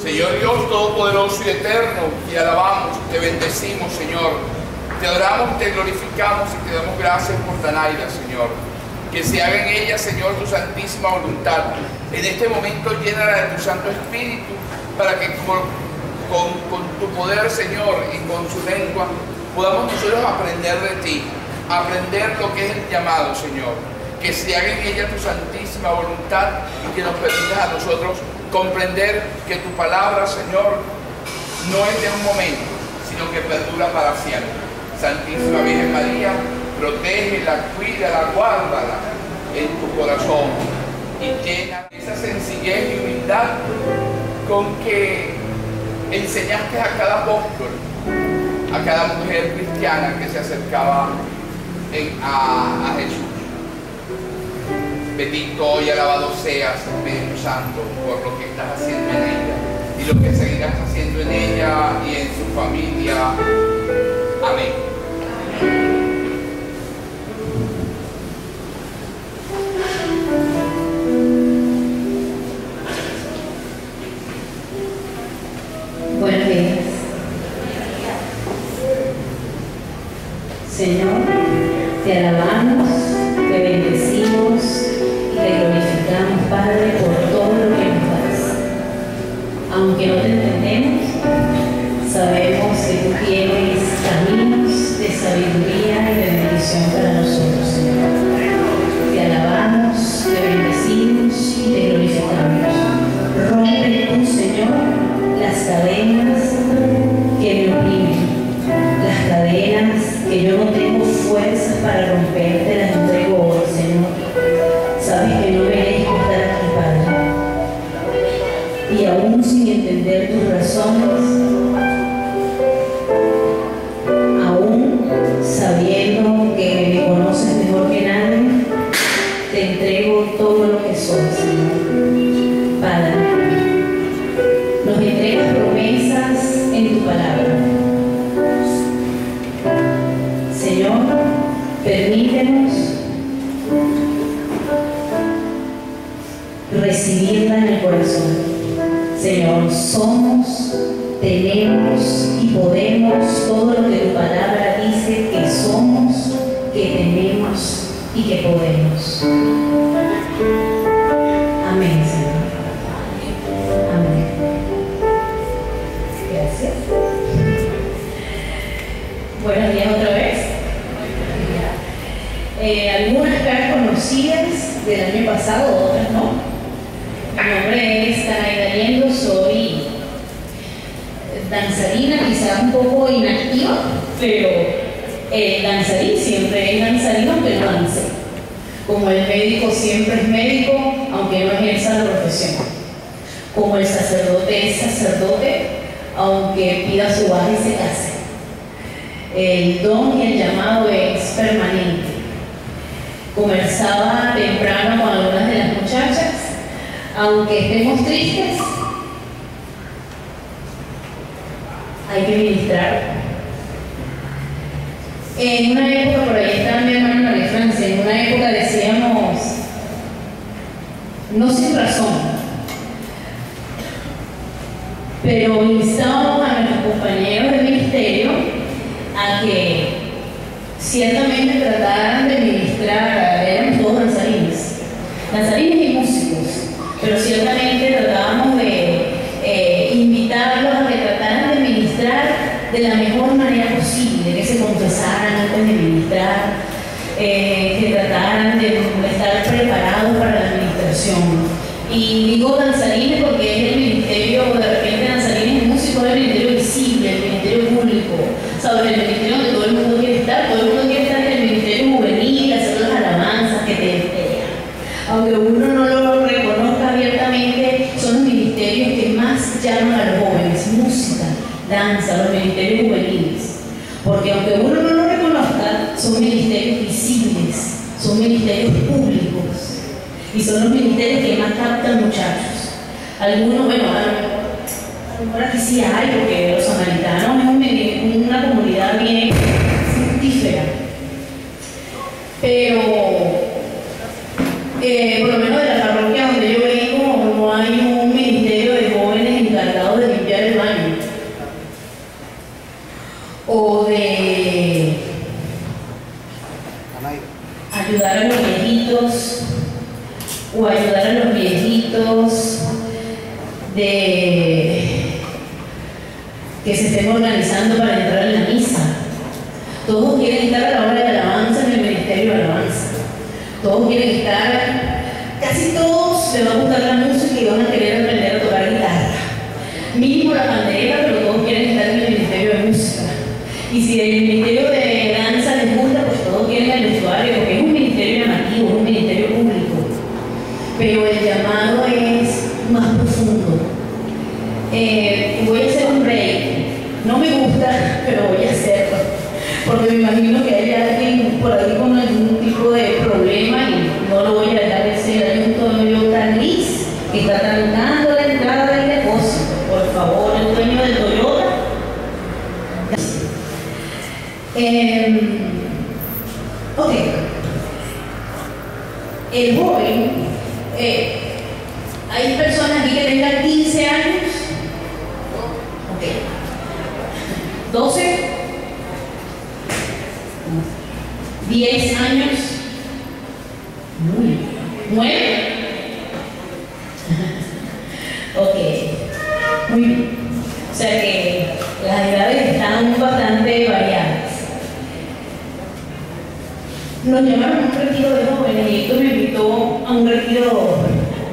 Señor Dios Todopoderoso y Eterno, te alabamos, te bendecimos, Señor. Te adoramos, te glorificamos y te damos gracias por Danaida, Señor. Que se haga en ella, Señor, tu santísima voluntad. En este momento llénala de tu Santo Espíritu para que con tu poder, Señor, y con su lengua podamos nosotros aprender de ti, aprender lo que es el llamado, Señor. Que se haga en ella tu santísima voluntad y que nos permitas a nosotros comprender que tu palabra, Señor, no es de un momento, sino que perdura para siempre. Santísima Virgen María, protégela, cuídala, guárdala en tu corazón y llena esa sencillez y humildad con que enseñaste a cada apóstol, a cada mujer cristiana que se acercaba a Jesús. Bendito y alabado seas, Espíritu Santo, por lo que estás haciendo en ella y lo que seguirás haciendo en ella y en su familia. Amén. Buenos días. Señor, te alabamos, te bendecimos y te glorificamos, Padre, por todo lo que nos das. Aunque no te entendemos, sabemos que tú tienes caminos de sabiduría y de bendición para nosotros, Señor. Te alabamos, te bendecimos y te glorificamos. Rompe tú, Señor, las cadenas que me oprimen, las cadenas que yo no tengo fuerzas para romper, te las entrego hoy, Señor. Sabes que no merezco estar aquí, Padre. Y aún sin entender tus razones, aún sabiendo que me conoces mejor que nadie, te entrego todo lo que soy, Señor. Padre, nos entregas promesas en tu palabra. Señor, permítenos recibirla en el corazón. Señor, somos, tenemos y podemos todo lo que tu palabra dice que somos, que tenemos y que podemos. Amén, Señor. Amén. Gracias. Buenos días otra vez. Algunas caras conocidas del año pasado, otras no. Mi nombre es Danaida Liendo, soy danzarina, quizás un poco inactiva, pero danzarín siempre es danzarín aunque no dance. Como el médico siempre es médico, aunque no ejerza la profesión. Como el sacerdote es sacerdote, aunque pida su baja y se case. El don y el llamado es permanente. Conversaba temprano con algunas de las muchachas, aunque estemos tristes, hay que ministrar. En una época, por ahí está mi hermana María Francia, en una época decíamos, no sin razón, pero instábamos a nuestros compañeros de ministerio a que ciertamente trataran de ministrar, éramos todos danzarines y músicos, pero ciertamente tratábamos de invitarlos a que trataran de ministrar de la mejor manera posible, que se confesaran antes de ministrar, que trataran de estar preparados para la administración. Y digo danzarines porque es el ministerio, de repente danzarines y músicos, es el ministerio visible, el ministerio público, ¿sabes? El ministerio donde todo el mundo quiere estar, todo el mundo quiere estar en el ministerio juvenil, hacer las alabanzas que te desean. Aunque uno no lo reconozca abiertamente, son los ministerios que más llaman a los jóvenes, música, danza, los ministerios juveniles. Porque aunque uno no lo reconozca, son ministerios visibles, son ministerios públicos. Y son los ministerios que más captan muchachos. Algunos, bueno, a lo mejor aquí sí hay, porque los samaritanos es una comunidad bien fructífera. Pero, por lo menos de la parroquia donde yo vengo, no hay un ministerio de jóvenes encargados de que se estén organizando para entrar en la misa. Todos quieren estar a la hora de alabanza en el ministerio de alabanza. Todos quieren estar, casi todos les va a gustar la música y van a querer aprender a tocar guitarra. Mínimo la pandera, pero todos quieren estar en el ministerio de música. Y si el ministerio de danza les gusta, pues todos quieren el vestuario, porque es un ministerio llamativo, es un ministerio público. Pero el llamado es más profundo. Voy a hacer un break. No me gusta, pero voy a hacerlo. Porque me imagino que hay alguien por ahí con algún tipo de problema y no lo voy a dejar de ser. Hay un Toyota gris que está trancando la entrada del negocio. Por favor, el dueño del Toyota. Ok. El joven, hay personas aquí que tengan 15 años. Ok. 12. 10 años. 9. Ok. Muy bien. O sea que las edades están bastante variadas. Nos llamaron a un retiro de jóvenes y Héctor me invitó a un retiro.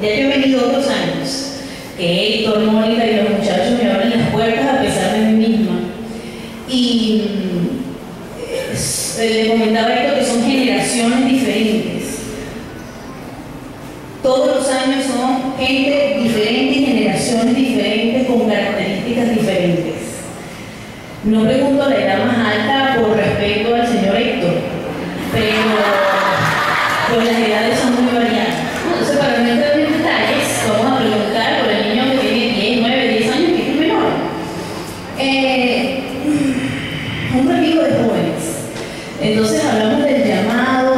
Ya yo he venido otros años, que Héctor, Mónica y los muchachos me abren las puertas a pesar de mí misma. Y le comentaba a Héctor que son generaciones diferentes. Todos los años son gente diferente y generaciones diferentes con características diferentes. No pregunto la edad más alta por respeto al señor Héctor, pero las edades son muy variadas. Entonces, para no entrar en detalles, vamos a preguntar por el niño que tiene 10, 9, 10 años, que es menor. Un retiro de jóvenes. Entonces hablamos del llamado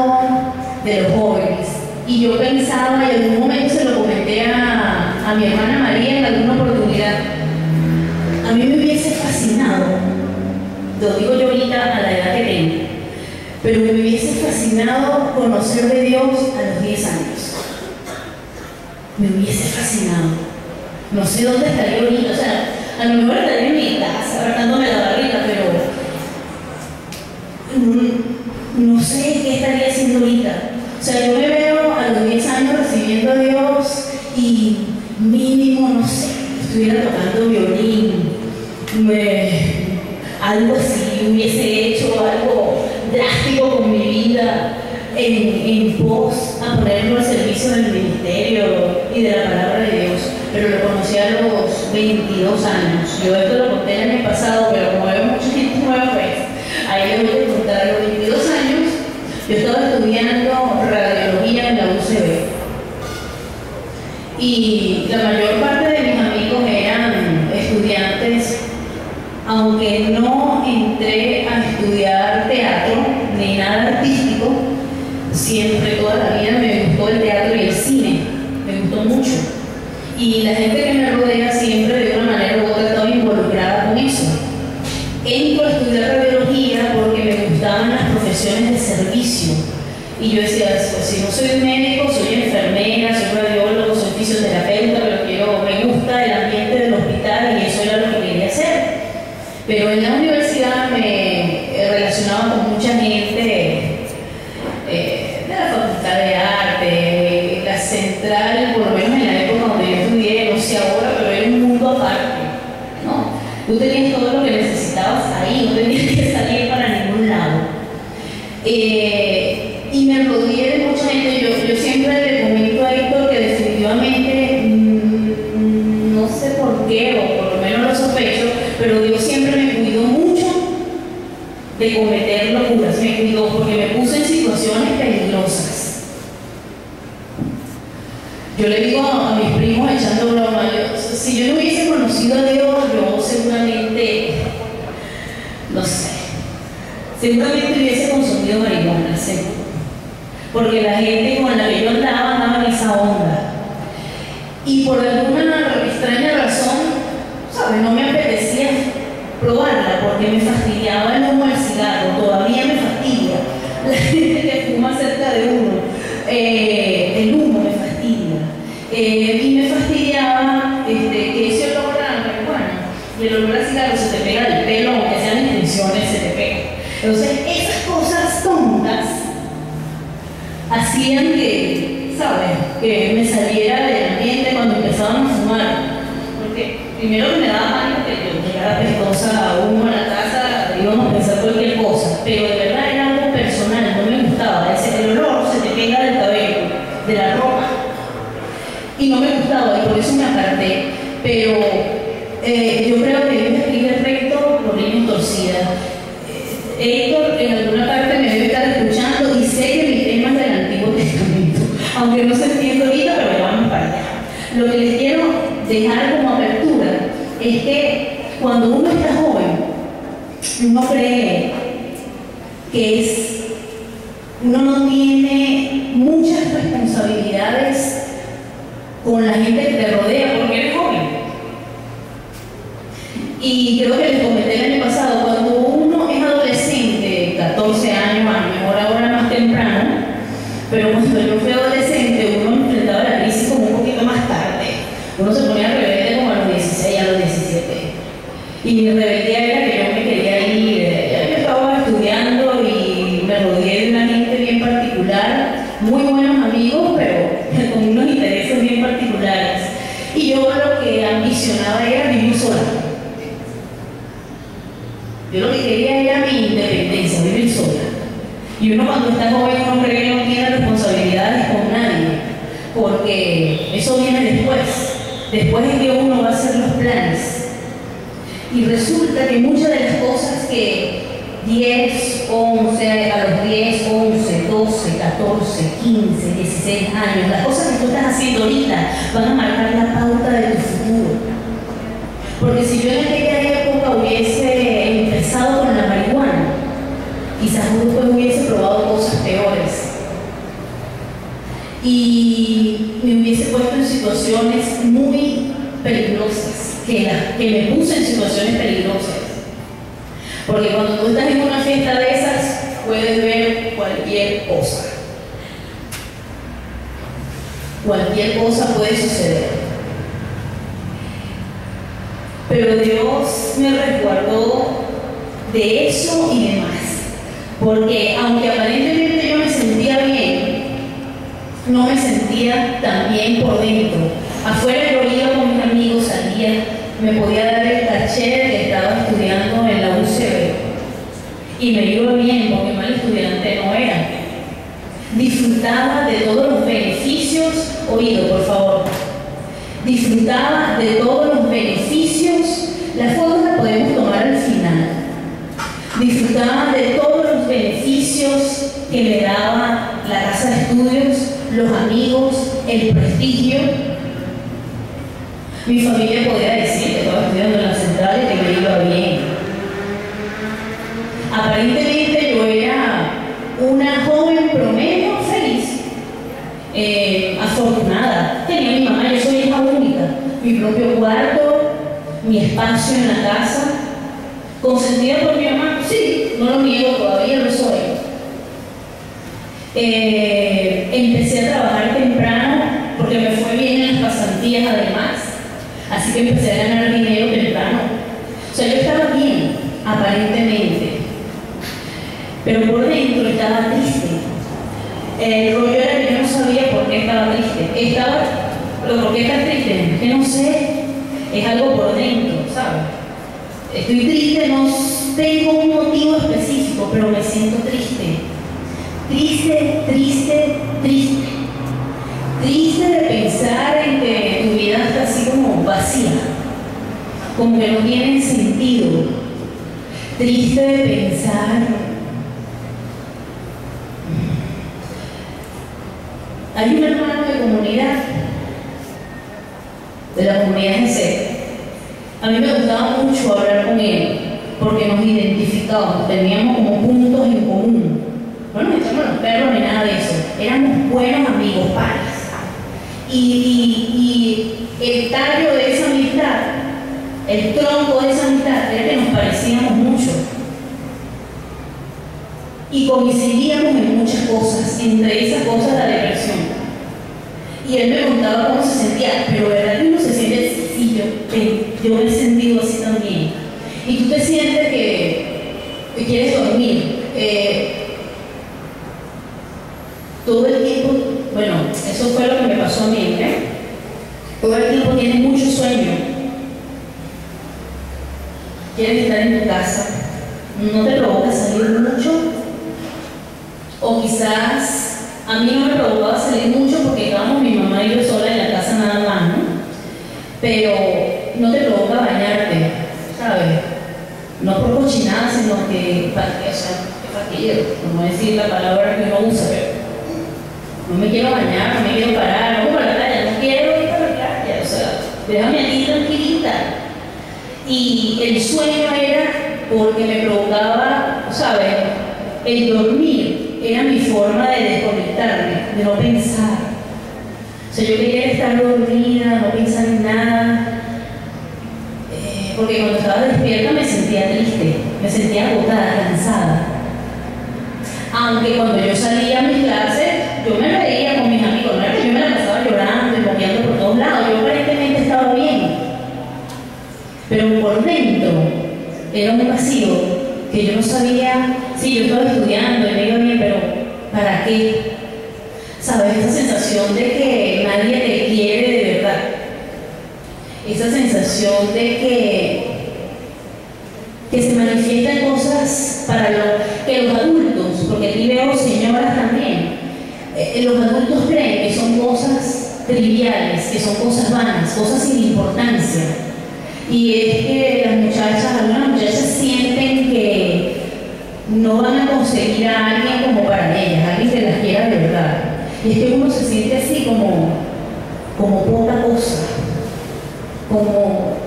de los jóvenes. Y yo pensaba, y en algún momento se lo comenté a mi hermana María en alguna oportunidad, a mí me hubiese fascinado, lo digo yo ahorita a la edad que tengo, pero me hubiese fascinado conocer de Dios a los 10 años. Me hubiese fascinado. No sé dónde estaría ahorita, o sea, a lo mejor estaría en mi casa, arrancándome la barriga, pero no sé qué estaría haciendo ahorita. O sea, yo me veo a los 10 años recibiendo a Dios y mínimo, no sé, estuviera tocando violín, algo así, hubiese hecho algo drástico con mi vida en pos a ponerlo al servicio del ministerio y de la palabra de Dios. Pero lo conocí a los 22 años. Yo esto lo conté el año pasado, pero como veo mucha gente nueva, pues ahí les voy a contar. A los 22 años yo estaba estudiando radiología en la UCB. Y la mayor parte de mis amigos eran estudiantes, aunque no entré a estudiar teatro ni nada artístico, siempre toda la vida me gustó el teatro y el cine, me gustó mucho. Y la gente que me rodea siempre de una manera u otra estaba involucrada con eso. Entro a estudiar radiología porque me gustaban las profesiones de servicio. Y yo decía, pues, si no soy médico, soy enfermera, soy radiólogo, soy fisioterapeuta, pero me gusta el ambiente del hospital y eso era lo que quería hacer. Pero en la universidad me relacionaba con mucha gente de la Facultad de Arte, la Central, por lo menos en la época donde yo estudié, no sé ahora, pero era un mundo aparte, ¿no? Tú tenías todo lo que necesitabas ahí, no tenías que salir para ningún lado. Y me rodeé de mucha gente. Yo siempre le comento a Héctor que definitivamente, no sé por qué, o por lo menos lo sospecho, pero Dios siempre me cuidó mucho de cometer locuras. Me cuidó porque me puse en situaciones peligrosas. Yo le digo a mis primos echando broma, si yo no hubiese conocido a Dios, yo seguramente, no sé, seguramente hubiese consumido marihuana, seguro. Porque la gente con la que yo andaba en esa onda. Y por alguna extraña razón, ¿sabes? No me apetecía probarla porque me fastidiaba el humo del cigarro, todavía me fastidia. La gente que fuma cerca de uno, el humo me fastidia. Y me fastidiaba que el olor a cigarro se te pega del pelo, aunque sean extensiones, se te pega. Entonces, esas cosas tontas hacían que, ¿sabes?, que me saliera del ambiente cuando empezaban a fumar. Porque primero me daba pánico que yo llegara pestosa a uno a la casa, íbamos a pensar cualquier cosa, pero de verdad era algo personal, no me gustaba. El olor se te pega del cabello, de la ropa, y no me gustaba, y por eso me aparté. Pero yo creo que Dios escribe recto por líneas torcidas. Héctor en alguna parte me debe estar escuchando y sé que mi tema es del Antiguo Testamento, aunque no se entiende ahorita, pero vamos para allá. Lo que les quiero dejar como apertura es que cuando uno está joven, uno cree que uno no tiene muchas responsabilidades con la gente que te rodea porque eres joven. Y creo que les comenté el año pasado, cuando uno es adolescente, 14 años, a lo mejor ahora más temprano, pero cuando yo fui adolescente, uno enfrentaba la crisis como un poquito más tarde. Uno se ponía rebelde como a los 16, a los 17. Y mi rebeldía era que yo me quería ir. Yo estaba estudiando y me rodeé de una gente bien particular, muy buenos amigos, pero con unos intereses bien particulares. Y yo lo que ambicionaba era vivir sola. Yo lo que quería era mi independencia, vivir sola. Y uno cuando está joven uno cree que no tiene responsabilidades con nadie, porque eso viene después. Después es que uno va a hacer los planes. Y resulta que muchas de las cosas que 10, 11, a los 10, 11, 12, 14, 15, 16 años, las cosas que tú estás haciendo ahorita van a marcar la pauta de tu futuro. Porque si yo en aquella época hubiese empezado con la marihuana, quizás después hubiese probado cosas peores. Y me hubiese puesto en situaciones muy peligrosas, que me puse en situaciones peligrosas. Porque cuando tú estás en una fiesta de esas, puedes ver cualquier cosa. Cualquier cosa puede suceder. Pero Dios me resguardó de eso y demás. Porque aunque aparentemente yo me sentía bien, no me sentía tan bien por dentro. Afuera yo iba con mis amigos, salía, me podía dar el caché que estaba estudiando en la UCB. Y me iba bien porque mal estudiante no era. Disfrutaba de todos los beneficios, oído por favor, disfrutaba de todos los beneficios, las fotos las podemos tomar al final. Disfrutaba de todos los beneficios que me daba la casa de estudios, los amigos, el prestigio. Mi familia podía decir que estaba estudiando en la central y que me iba bien. Aparentemente yo era una joven promedio feliz, afortunada. Tenía mi mamá, yo soy hija única, mi propio cuarto, mi espacio en la casa, consentida por mi mamá, sí, no lo niego, todavía lo soy. Empecé a trabajar temprano porque me fue bien en las pasantías además, así que empecé a ganar dinero temprano. O sea, yo estaba bien, aparentemente, pero por dentro estaba triste. El rollo era que yo no sabía por qué estaba triste. ¿Por qué estás triste? Que no sé, es algo por dentro, ¿sabes? Estoy triste, no tengo un motivo específico, pero me siento triste. Triste, triste, triste. Triste de pensar en que tu vida está así como vacía, como que no tiene sentido. Triste de pensar. Hay un hermano de comunidad, de la comunidad de C. A mí me gustaba mucho hablar con él, porque nos identificábamos, teníamos como puntos en común. No nos echamos los perros ni nada de eso, éramos buenos amigos, pares. Y el tallo de esa amistad, el tronco de esa amistad, era que nos parecíamos mucho. Y coincidíamos en muchas cosas, entre esas cosas la depresión. Y él me contaba cómo se sentía, pero verdad que uno se siente sencillo. yo me he sentido así también. Y tú te sientes que quieres dormir. Todo el tiempo, bueno, eso fue lo que me pasó a mí, todo el tiempo tienes mucho sueño. Quieres estar en tu casa, no te provoca salir mucho, o quizás a mí no me provocaba salir mucho porque estábamos mi mamá y yo sola en la casa nada más, ¿no? Pero no te provoca bañarte, ¿sabes? No por cochinada, sino que, o sea, que fastidio, no decir la palabra que uno usa, pero no me quiero bañar, no me quiero parar, no voy para la playa, no quiero ir para la playa, o sea, déjame aquí tranquilita. Y el sueño era porque me provocaba, ¿sabes? El dormir era mi forma de desconectarme, de no pensar. O sea, yo quería estar dormida, no pensar en nada. Porque cuando estaba despierta me sentía triste, me sentía agotada, cansada. Aunque cuando yo salía a mis clases, yo me reía con mis amigos, no era que yo me la pasaba llorando y moqueando por todos lados, yo aparentemente estaba bien. Pero por dentro era un vacío que yo no sabía, sí, yo estaba estudiando y me iba bien, pero ¿para qué? ¿Sabes? Esa sensación de que nadie te quiere de verdad. Esa sensación de que se manifiestan cosas para que los adultos, porque aquí veo señoras también, los adultos creen que son cosas triviales, que son cosas vanas, cosas sin importancia. Y es que las muchachas, algunas muchachas sienten que no van a conseguir a alguien como para ellas, alguien que las quiera de verdad. Y es que uno se siente así como poca cosa, como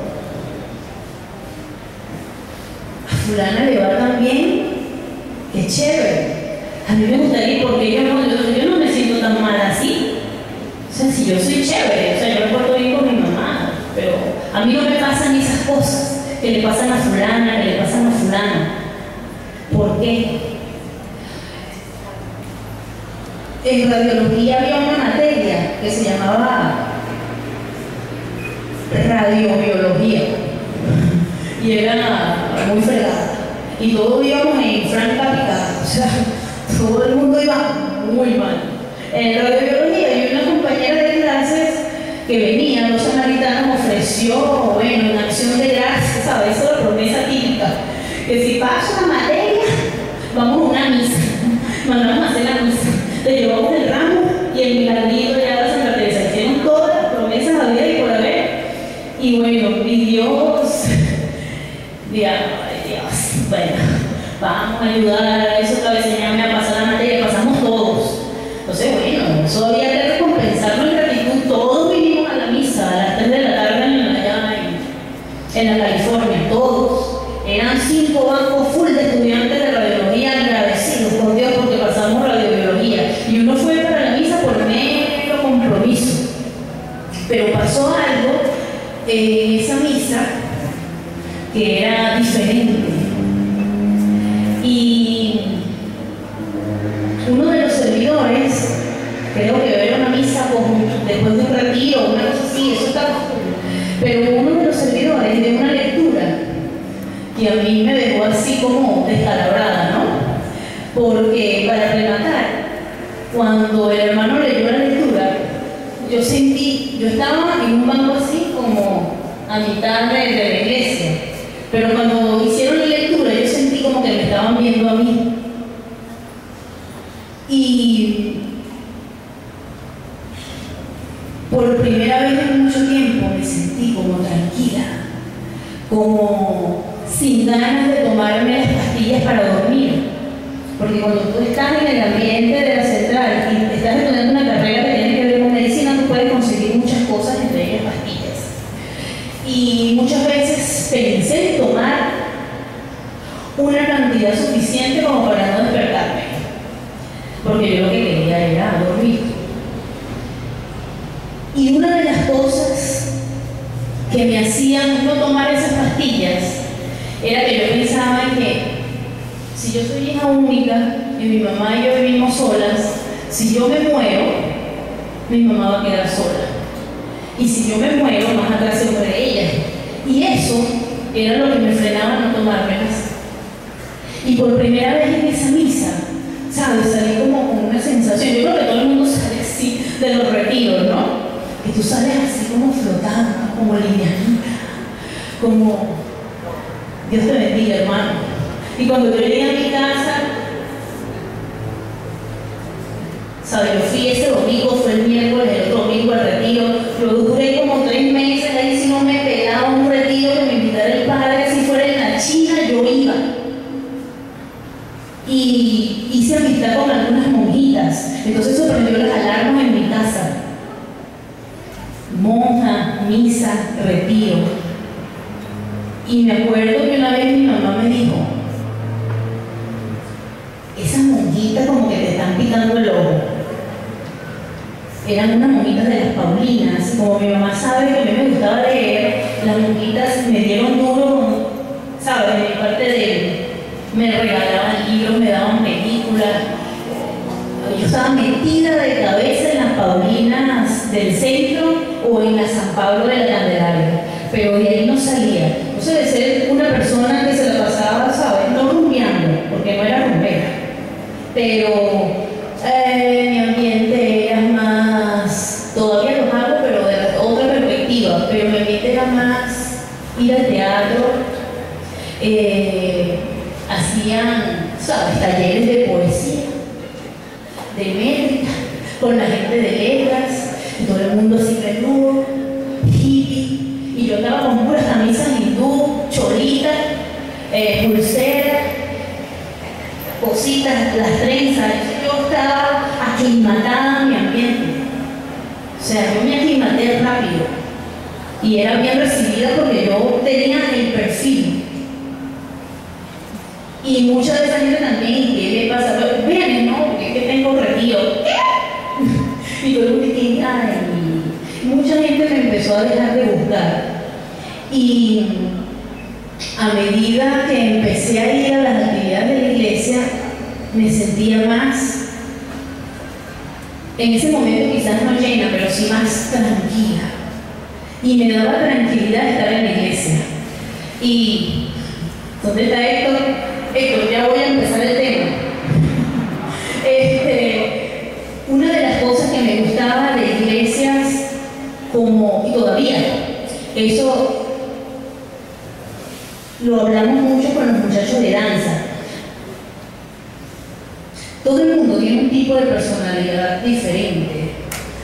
a fulana le va tan bien, qué chévere. A mí me gustaría, porque yo no me siento tan mal así. O sea, si yo soy chévere, o sea, yo me porto bien con mi mamá, pero a mí no me pasan esas cosas que le pasan a fulana, que le pasan a fulana. ¿Por qué? En radiología había una materia que se llamaba radiobiología y era muy fregada y todos íbamos en franca picada, o sea, todo el mundo iba muy mal en radiobiología. Y una compañera de clases que venía, los samaritanos, ofreció, bueno, en acción de gracias, ¿sabes? Eso es la promesa típica, que si pasa la materia vamos a una misa, mandamos a hacer la misa, le llevamos el ramo y el milagrito ya la Santa Teresa. Hicieron todas las promesas a vida y por haber. Y bueno, mi Dios, bueno, vamos a ayudar a eso otra vez, enseñarme a pasar la materia, pasamos todos. Entonces, bueno, eso había que recompensarlo en gratitud. Todos vinimos a la misa a las 3 de la tarde allá en la California, todos. Eran 5 bancos full de estudiantes de radiología agradecidos con Dios porque pasamos radiobiología. Y uno fue para la misa por mero compromiso. Pero pasó algo en esa misa que era diferente. Y uno de los servidores, creo que era una misa después de un retiro, una cosa así, eso estaba cool. Pero uno de los servidores de una lectura que a mí me dejó así como descalabrada, ¿no? Porque para rematar, cuando el hermano leyó la lectura, yo estaba en un banco así como a mitad de la iglesia, pero cuando hicieron la lectura yo sentí como que me estaban viendo a mí. Y por primera vez en mucho tiempo me sentí como tranquila, como sin ganas de tomarme las pastillas para dormir. Porque cuando tú estás en el ambiente de la central y estás estudiando una carrera que tiene que ver con medicina, tú puedes conseguir muchas cosas, entre ellas pastillas. Y muchas veces pensé en tomar una cantidad suficiente como para no despertarme, porque yo lo que quería era dormir. Y una de las cosas que me hacían no tomar esas pastillas era que yo pensaba en que si yo soy hija única y mi mamá y yo vivimos solas, si yo me muero, mi mamá va a quedar sola. Y si yo me muero, más atrás se muere ella. era lo que me frenaba a no tomármelas. Y por primera vez en esa misa, ¿sabes? Salí como con una sensación, yo creo que todo el mundo sale así de los retiros, ¿no? Que tú sales así como flotando, como livianita, como Dios te bendiga, hermano. Y cuando yo llegué a mi casa, ¿sabes? Yo fui ese domingo, fue el miércoles, el otro domingo al retiro. Yo duré como 3 meses ahí, si no me pegaba un retiro que me invitara el padre, si fuera en la China, yo iba. Y hice amistad con algunas monjitas. Entonces eso prendió las alarmas en mi casa. Monja, misa, retiro. Y me acuerdo que una vez mi mamá me dijo: esas monjitas como que te están picando el ojo. Eran unas monjitas de las Paulinas. Como mi mamá sabe que a mí me gustaba leer, las monjitas me dieron duro, ¿sabes? De mi parte de me regalaban libros, me daban películas. Yo estaba metida de cabeza en las Paulinas del centro o en la San Pablo de la Candelaria, pero de ahí no salía. No sé, de ser una persona que se la pasaba, ¿sabes? No rumbeando, porque no era rumbera, pero mi ambiente era más, todavía lo hago, pero de otra perspectiva, pero mi ambiente era más ir al teatro, hacían, ¿sabes? Talleres de poesía, de métrica, con la gente de letras, y todo el mundo así peludo, hippie, y yo andaba con puras camisas hindú, cholitas, pulseras, cositas, las trenzas. Yo estaba aclimatada a mi ambiente, o sea, yo me aclimaté rápido, y era bien recibida porque yo tenía el perfil. Y mucha de esa gente también, ¿qué le pasa? Vienen, ¿no? Porque es que tengo retiro. Y todo el mundo dice, ay, mucha gente me empezó a dejar de buscar. Y a medida que empecé a ir a las actividades de la iglesia, me sentía más, en ese momento quizás no llena, pero sí más tranquila. Y me daba tranquilidad estar en la iglesia. Y, ¿dónde está Héctor? Héctor, ya voy a empezar el tema. Una de las cosas que me gustaba de iglesias, como, y todavía, eso lo hablamos mucho con los muchachos de danza. Todo el mundo tiene un tipo de personalidad diferente.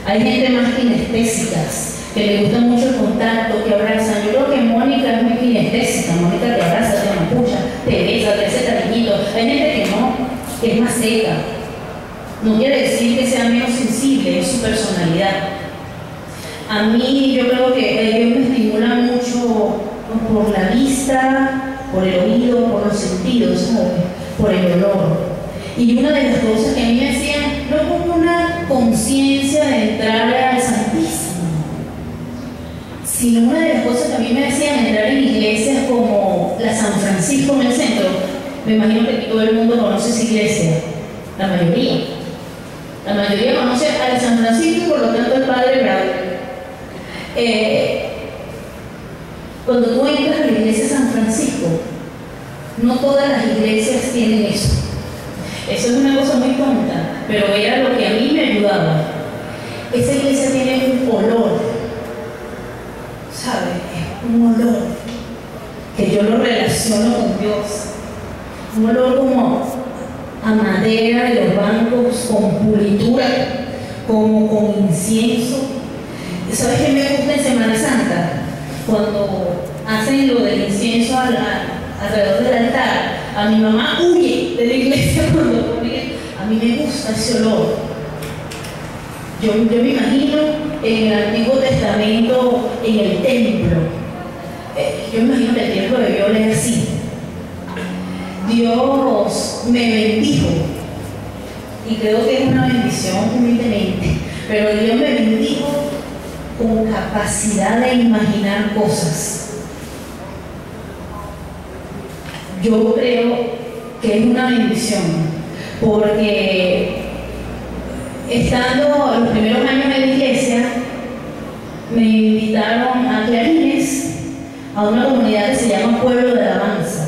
Hay gente más kinestésicas, que le gusta mucho el contacto, que abrazan. Yo creo que Mónica es muy kinestésica. Mónica te abraza, te empuja, te besa, te hace cariñito. Hay gente que no, que es más seca. No quiere decir que sea menos sensible, es su personalidad. A mí yo creo que Dios me estimula mucho por la vista, por el oído, por los sentidos, ¿sabes? Por el olor. Y una de las cosas que a mí me hacían, no como una conciencia de entrar al Santísimo, sino una de las cosas que a mí me hacían entrar en iglesias como la San Francisco en el centro. Me imagino que todo el mundo conoce esa iglesia, la mayoría. La mayoría conoce al San Francisco y por lo tanto al Padre Bravo. Cuando tú entras a la iglesia de San Francisco, no todas las iglesias tienen eso. Eso es una cosa muy tonta, pero era lo que a mí me ayudaba. Esa iglesia tiene un olor, ¿sabes? Un olor que yo lo relaciono con Dios. Un olor como a madera de los bancos, con pulitura, como con incienso. ¿Sabes qué me gusta en Semana Santa? Cuando hacen lo del incienso alrededor del altar. A mi mamá huye de la iglesia cuando ponen. A mí me gusta ese olor. Yo me imagino en el Antiguo Testamento, en el templo. Yo me imagino que el templo debió oler así. Dios me bendijo, y creo que es una bendición humildemente, pero Dios me bendijo con capacidad de imaginar cosas. Yo creo que es una bendición, porque estando en los primeros años de la iglesia, me invitaron a Clarines a una comunidad que se llama Pueblo de Alabanza.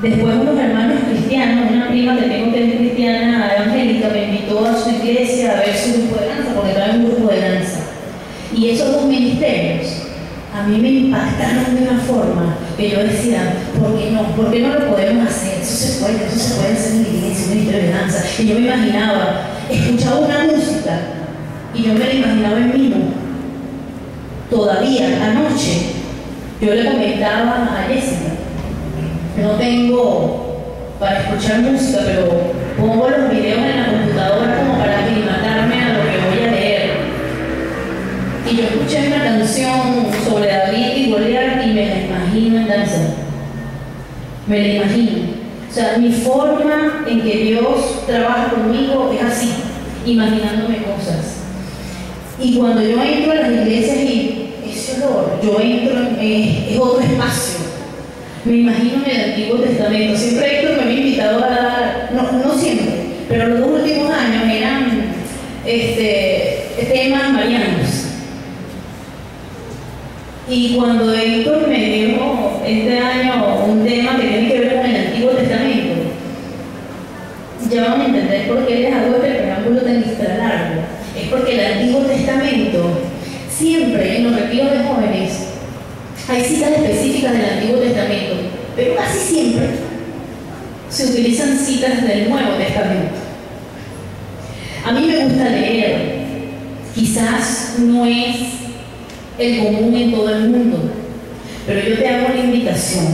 Después unos hermanos cristianos, una prima que tengo que es cristiana evangélica, me invitó a su iglesia a ver su grupo de danza, porque trae un grupo de danza. Y esos dos ministerios a mí me impactaron de una forma que yo decía, ¿por qué no? ¿Por qué no lo podemos hacer? Eso se puede hacer en la iglesia, un ministerio de danza. Y yo me imaginaba, escuchaba una música y yo me la imaginaba en vivo. Todavía, anoche, yo le comentaba a Jessica, no tengo para escuchar música, pero pongo los videos en la computadora como para aclimatarme a lo que voy a leer. Y yo escuché una canción sobre David y Goliat y me la imagino en danza. Me la imagino. O sea, mi forma en que Dios trabaja conmigo es así, imaginándome cosas. Y cuando yo entro a las iglesias y ese olor, yo entro es otro espacio. Me imagino en el Antiguo Testamento. Siempre Héctor me había invitado a dar, no siempre, pero los 2 últimos años eran temas marianos. Y cuando Héctor me dio este año un tema que tiene que ver con el Antiguo Testamento, ya van a entender por qué les hago este preámbulo tan extra largo. Es porque el Antiguo Testamento, siempre en los retiros de jóvenes, hay citas específicas del Antiguo Testamento, pero casi siempre se utilizan citas del Nuevo Testamento. A mí me gusta leer, quizás no es el común en todo el mundo, pero yo te hago la invitación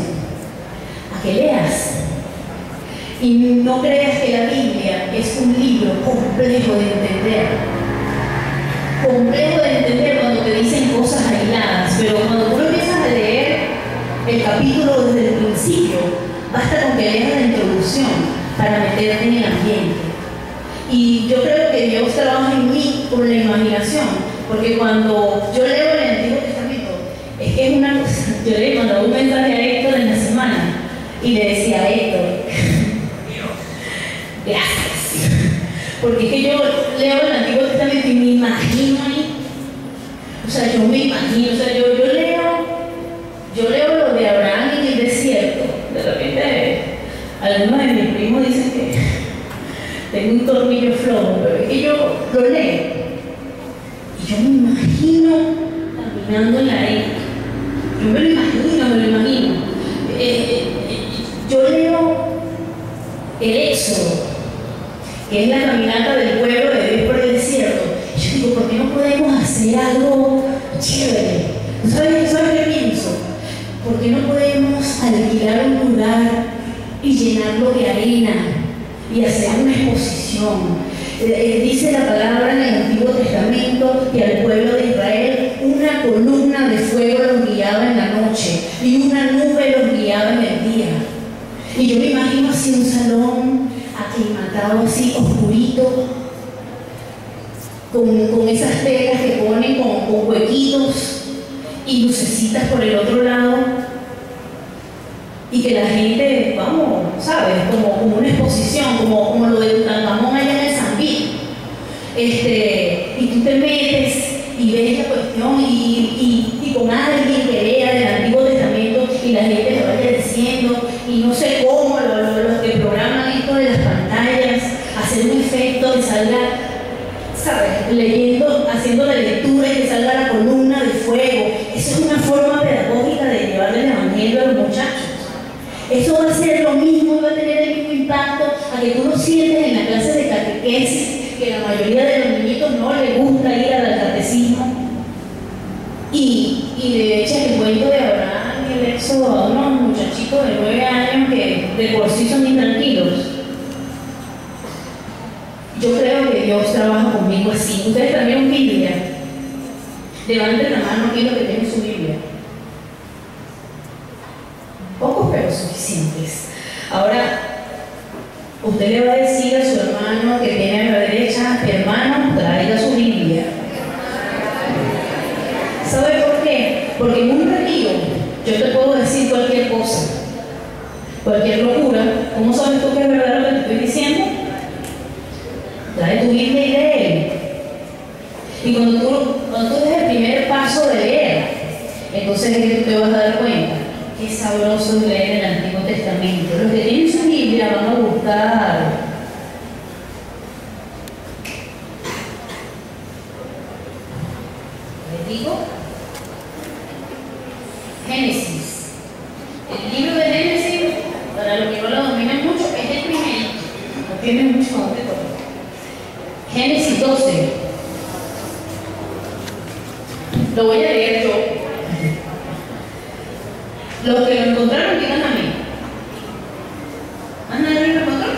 a que leas y no creas que la Biblia es un libro complejo de entender cuando te dicen cosas aisladas, pero cuando tú empiezas a leer el capítulo desde el principio, basta con que leas la introducción para meterte en el ambiente. Y yo creo que Dios trabaja en mí con la imaginación, porque cuando yo leo el Antiguo Testamento, es que es una cosa. Yo le mandaba un mensaje a Héctor en la semana y le decía a Héctor, gracias, porque es que yo leo el Antiguo Testamento y me imagino ahí. O sea, yo me imagino, o sea, yo leo lo de Abraham en el desierto. De repente, algunos de mis primos dicen que tengo un tornillo flojo, pero es que yo lo leo y yo me imagino caminando en la arena. Yo me lo imagino. Yo leo el Éxodo, que es la caminata del pueblo de Dios por el desierto. Y yo digo, ¿por qué no podemos hacer algo chévere? ¿Sabes qué pienso? ¿Por qué no podemos alquilar un lugar y llenarlo de arena y hacer una exposición? Dice la palabra en el Antiguo Testamento que al pueblo de Israel una columna de fuego los guiaba en la noche y una nube los guiaba en el día. Y yo me imagino así un salón aclimatado, así oscurito, con esas telas que ponen con huequitos y lucecitas por el otro lado, y que la gente, vamos, ¿sabes? Como una exposición, como lo de Tutankamón allá en el Zambí. Y tú te metes y ves la cuestión y con alguien que lea del Antiguo Testamento y la gente te vaya diciendo, y no sé cómo los que programan esto de las pantallas, hacer un efecto que salga, ¿sabes? Leyendo, haciendo la lectura y que salga la columna de fuego. Eso es una forma pedagógica de llevarle el evangelio a los muchachos. Eso va a ser lo mismo, va a tener el mismo impacto a que tú lo sientes en la clase de catequesis, que la mayoría de los niñitos no les gusta ir al catecismo, y le echas el cuento de Abraham y el Éxodo a unos muchachitos de 9 años que de por sí son intranquilos. Yo creo que Dios trabaja conmigo así. Ustedes trajeron Biblia. Levanten la mano aquí los que tienen su Biblia. Pocos pero suficientes. Ahora, usted le va a decir a su hermano que tiene a la derecha, hermano, traiga su Biblia. ¿Sabe por qué? Porque en un retiro yo te puedo decir cualquier cosa, cualquier locura. ¿Cómo sabes tú que es verdad lo que te estoy diciendo? Trae tu Biblia y lee. Y cuando tú des el primer paso de leer, Entonces es que tú te vas a dar cuenta. Qué sabroso es leer el Antiguo Testamento. Los que tienen su Biblia van a buscar Génesis. El libro de Génesis, para los que no lo dominan mucho, es el primero. No tiene mucho nombre. Génesis 12. Lo voy a leer yo. Los que lo encontraron, digan a mí. ¿Más nadie lo encontró?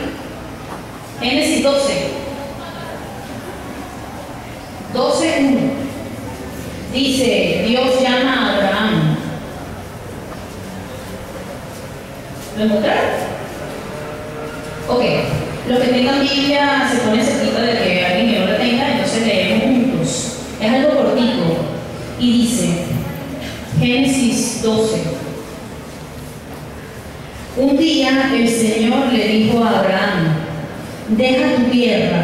Génesis 12. 12:1. Dice, Dios llama a Abraham. ¿Lo encontraron? Ok. Los que tengan Biblia se ponen cerquita de que alguien que no la tenga, entonces leemos juntos. Es algo cortito. Y dice, Génesis 12. Un día el Señor le dijo a Abraham, deja tu tierra,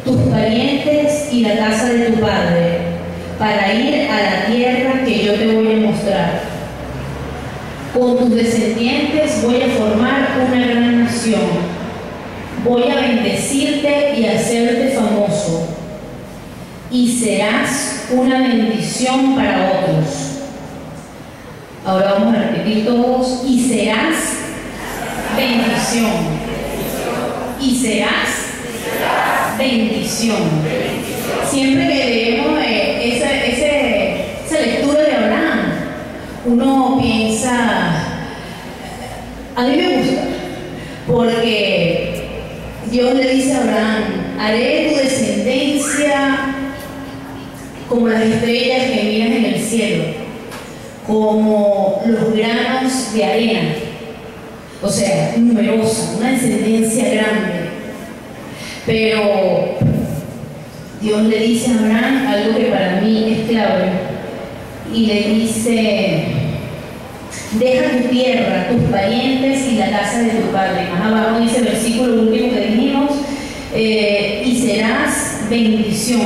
tus parientes y la casa de tu padre, para ir a la tierra que yo te voy a mostrar. Con tus descendientes voy a formar una gran nación. Voy a bendecirte y hacerte famoso. Y serás una bendición para otros. Ahora vamos a repetir todos. Y serás bendición. Y serás bendición. Siempre que leemos esa lectura de Abraham, uno piensa, a mí me gusta, porque Dios le dice a Abraham, haré tu descendencia como las estrellas que miras en el cielo, como los granos de arena, o sea, numerosa, una descendencia grande. Pero Dios le dice a Abraham algo que para mí es clave, y le dice, deja tu tierra, tus parientes y la casa de tu padre. Más abajo dice el versículo último que dijimos, y serás bendición.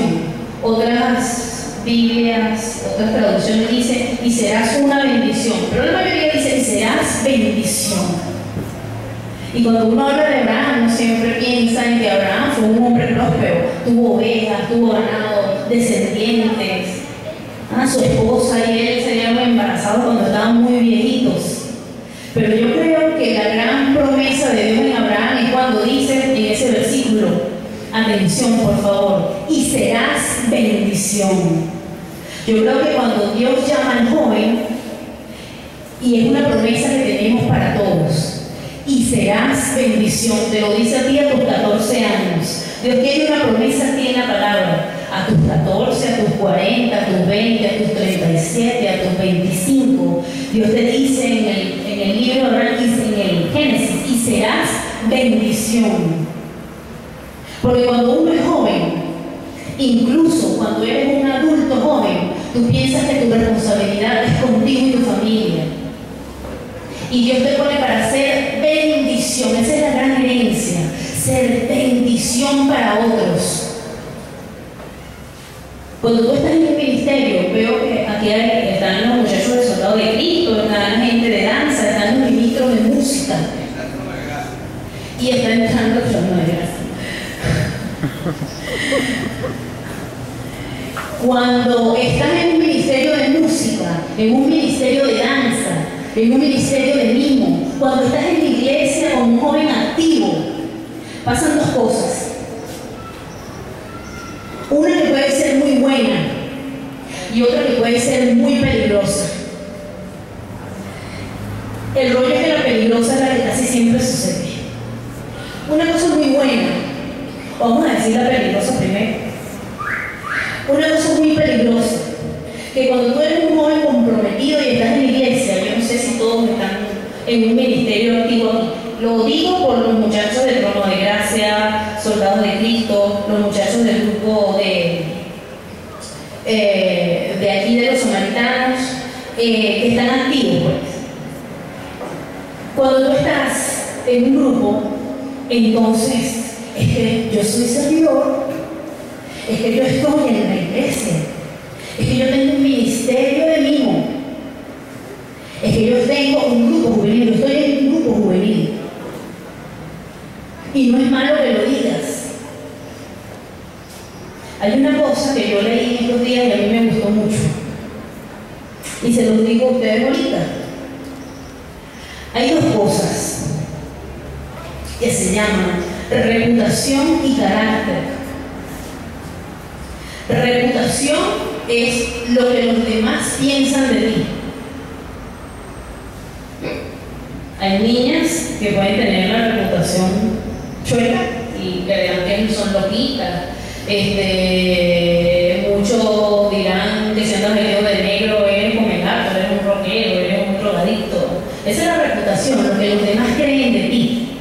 Otras Biblias, otras traducciones dicen, y serás una bendición, pero la mayoría dice, y serás bendición. Y cuando uno habla de Abraham, uno siempre piensa en que Abraham fue un hombre próspero, tuvo ovejas, tuvo ganado, descendientes. Su esposa y él se habían embarazado cuando estaban muy viejitos. Pero yo creo que la gran promesa de Dios en Abraham es cuando dice en ese versículo, atención por favor, y serás bendición. Yo creo que cuando Dios llama al joven, y es una promesa que tenemos para todos, y serás bendición, te lo dice a ti a tus 14 años. Dios tiene una promesa a ti en la palabra, a tus 14, a tus 40, a tus 20, a tus 37, a tus 25. Dios te dice en el libro de Abraham, en el Génesis, y serás bendición. Porque cuando uno es joven, incluso cuando eres un adulto joven, tú piensas que tu responsabilidad es contigo y tu familia. Y Dios te pone para ser bendición. Esa es la gran herencia, ser bendición para otros. Cuando tú estás en un ministerio, veo que aquí están los muchachos de Soldado de Cristo, están la gente de danza, están los ministros de música. Y está entrando el trono de gracia. Cuando estás en un ministerio de música, en un ministerio de danza, en un ministerio de mimo, cuando estás en la iglesia con un joven activo, pasan dos cosas. Una que puede ser muy buena y otra que puede ser muy peligrosa. El rollo es que la peligrosa es la que casi siempre sucede. Una cosa muy buena, vamos a decir la peligrosa primero. Una cosa muy peligrosa, que cuando tú eres un joven comprometido y estás en la iglesia, yo no sé si todos están en un ministerio activo aquí. Lo digo por los muchachos del Trono de Gracia, Soldados de Cristo, los muchachos del grupo de aquí de los samaritanos, que están activos, pues. Cuando tú estás en un grupo, entonces es que yo soy servidor, es que yo estoy en la iglesia, es que yo tengo un ministerio de mimo, Es que yo tengo un grupo juvenil, yo estoy en un grupo juvenil. Y no es malo que lo digas. Hay una cosa que yo leí estos días y a mí me gustó mucho. Y se los digo a ustedes ahorita. Hay dos cosas que se llaman reputación y carácter. Reputación es lo que los demás piensan de ti. Hay niñas que pueden tener la reputación chueca y que son loquitas. Muchos dirán que si andas vestido de negro eres un megato, eres un rockero, eres un drogadicto. Esa es la reputación, lo que los demás creen de ti.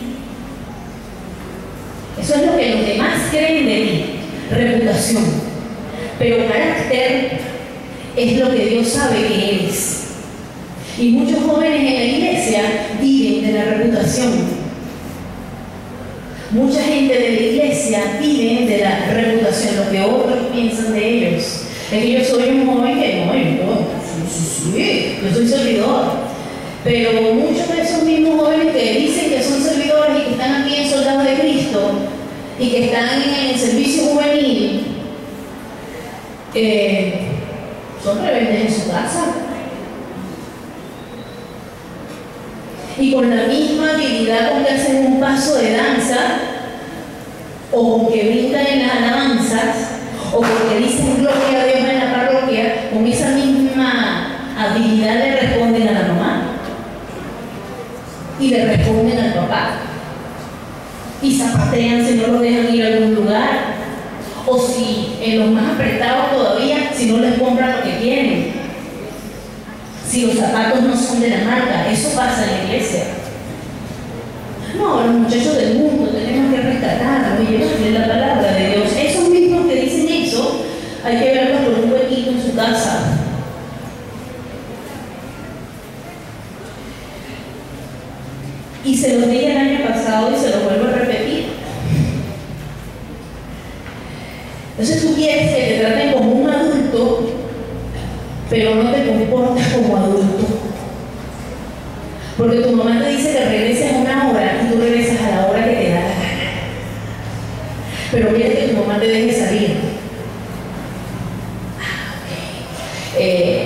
Eso es lo que los demás creen de ti, reputación. Pero carácter es lo que Dios sabe que eres. Y muchos jóvenes en la iglesia viven de la reputación. Mucha gente de la iglesia vive de la reputación, lo que otros piensan de ellos. Es que yo soy un joven que yo soy servidor. Pero muchos de esos mismos jóvenes que dicen que son servidores y que están aquí en Soldados de Cristo y que están en el servicio juvenil, son rebeldes en su casa. Y con la misma habilidad con que hacen un paso de danza, o con que brincan en las alabanzas, o con que dicen gloria a Dios en la parroquia, con esa misma habilidad le responden a la mamá y le responden al papá y zapatean si no los dejan ir a algún lugar, o si en los más apretados todavía, si no les compran lo que quieren. Si los zapatos no son de la marca, eso pasa en la iglesia. No, los muchachos del mundo tenemos que rescatarlos y llevarles la palabra de Dios. Esos mismos que dicen eso, hay que verlos por un huequito en su casa. Y se los dije el año pasado y se los vuelvo a repetir. Entonces tú quieres que te traten como un adulto, pero no te comportas como adulto. Porque tu mamá te dice que regreses a una hora y tú regresas a la hora que te da la gana. Pero quieres que tu mamá te deje salir.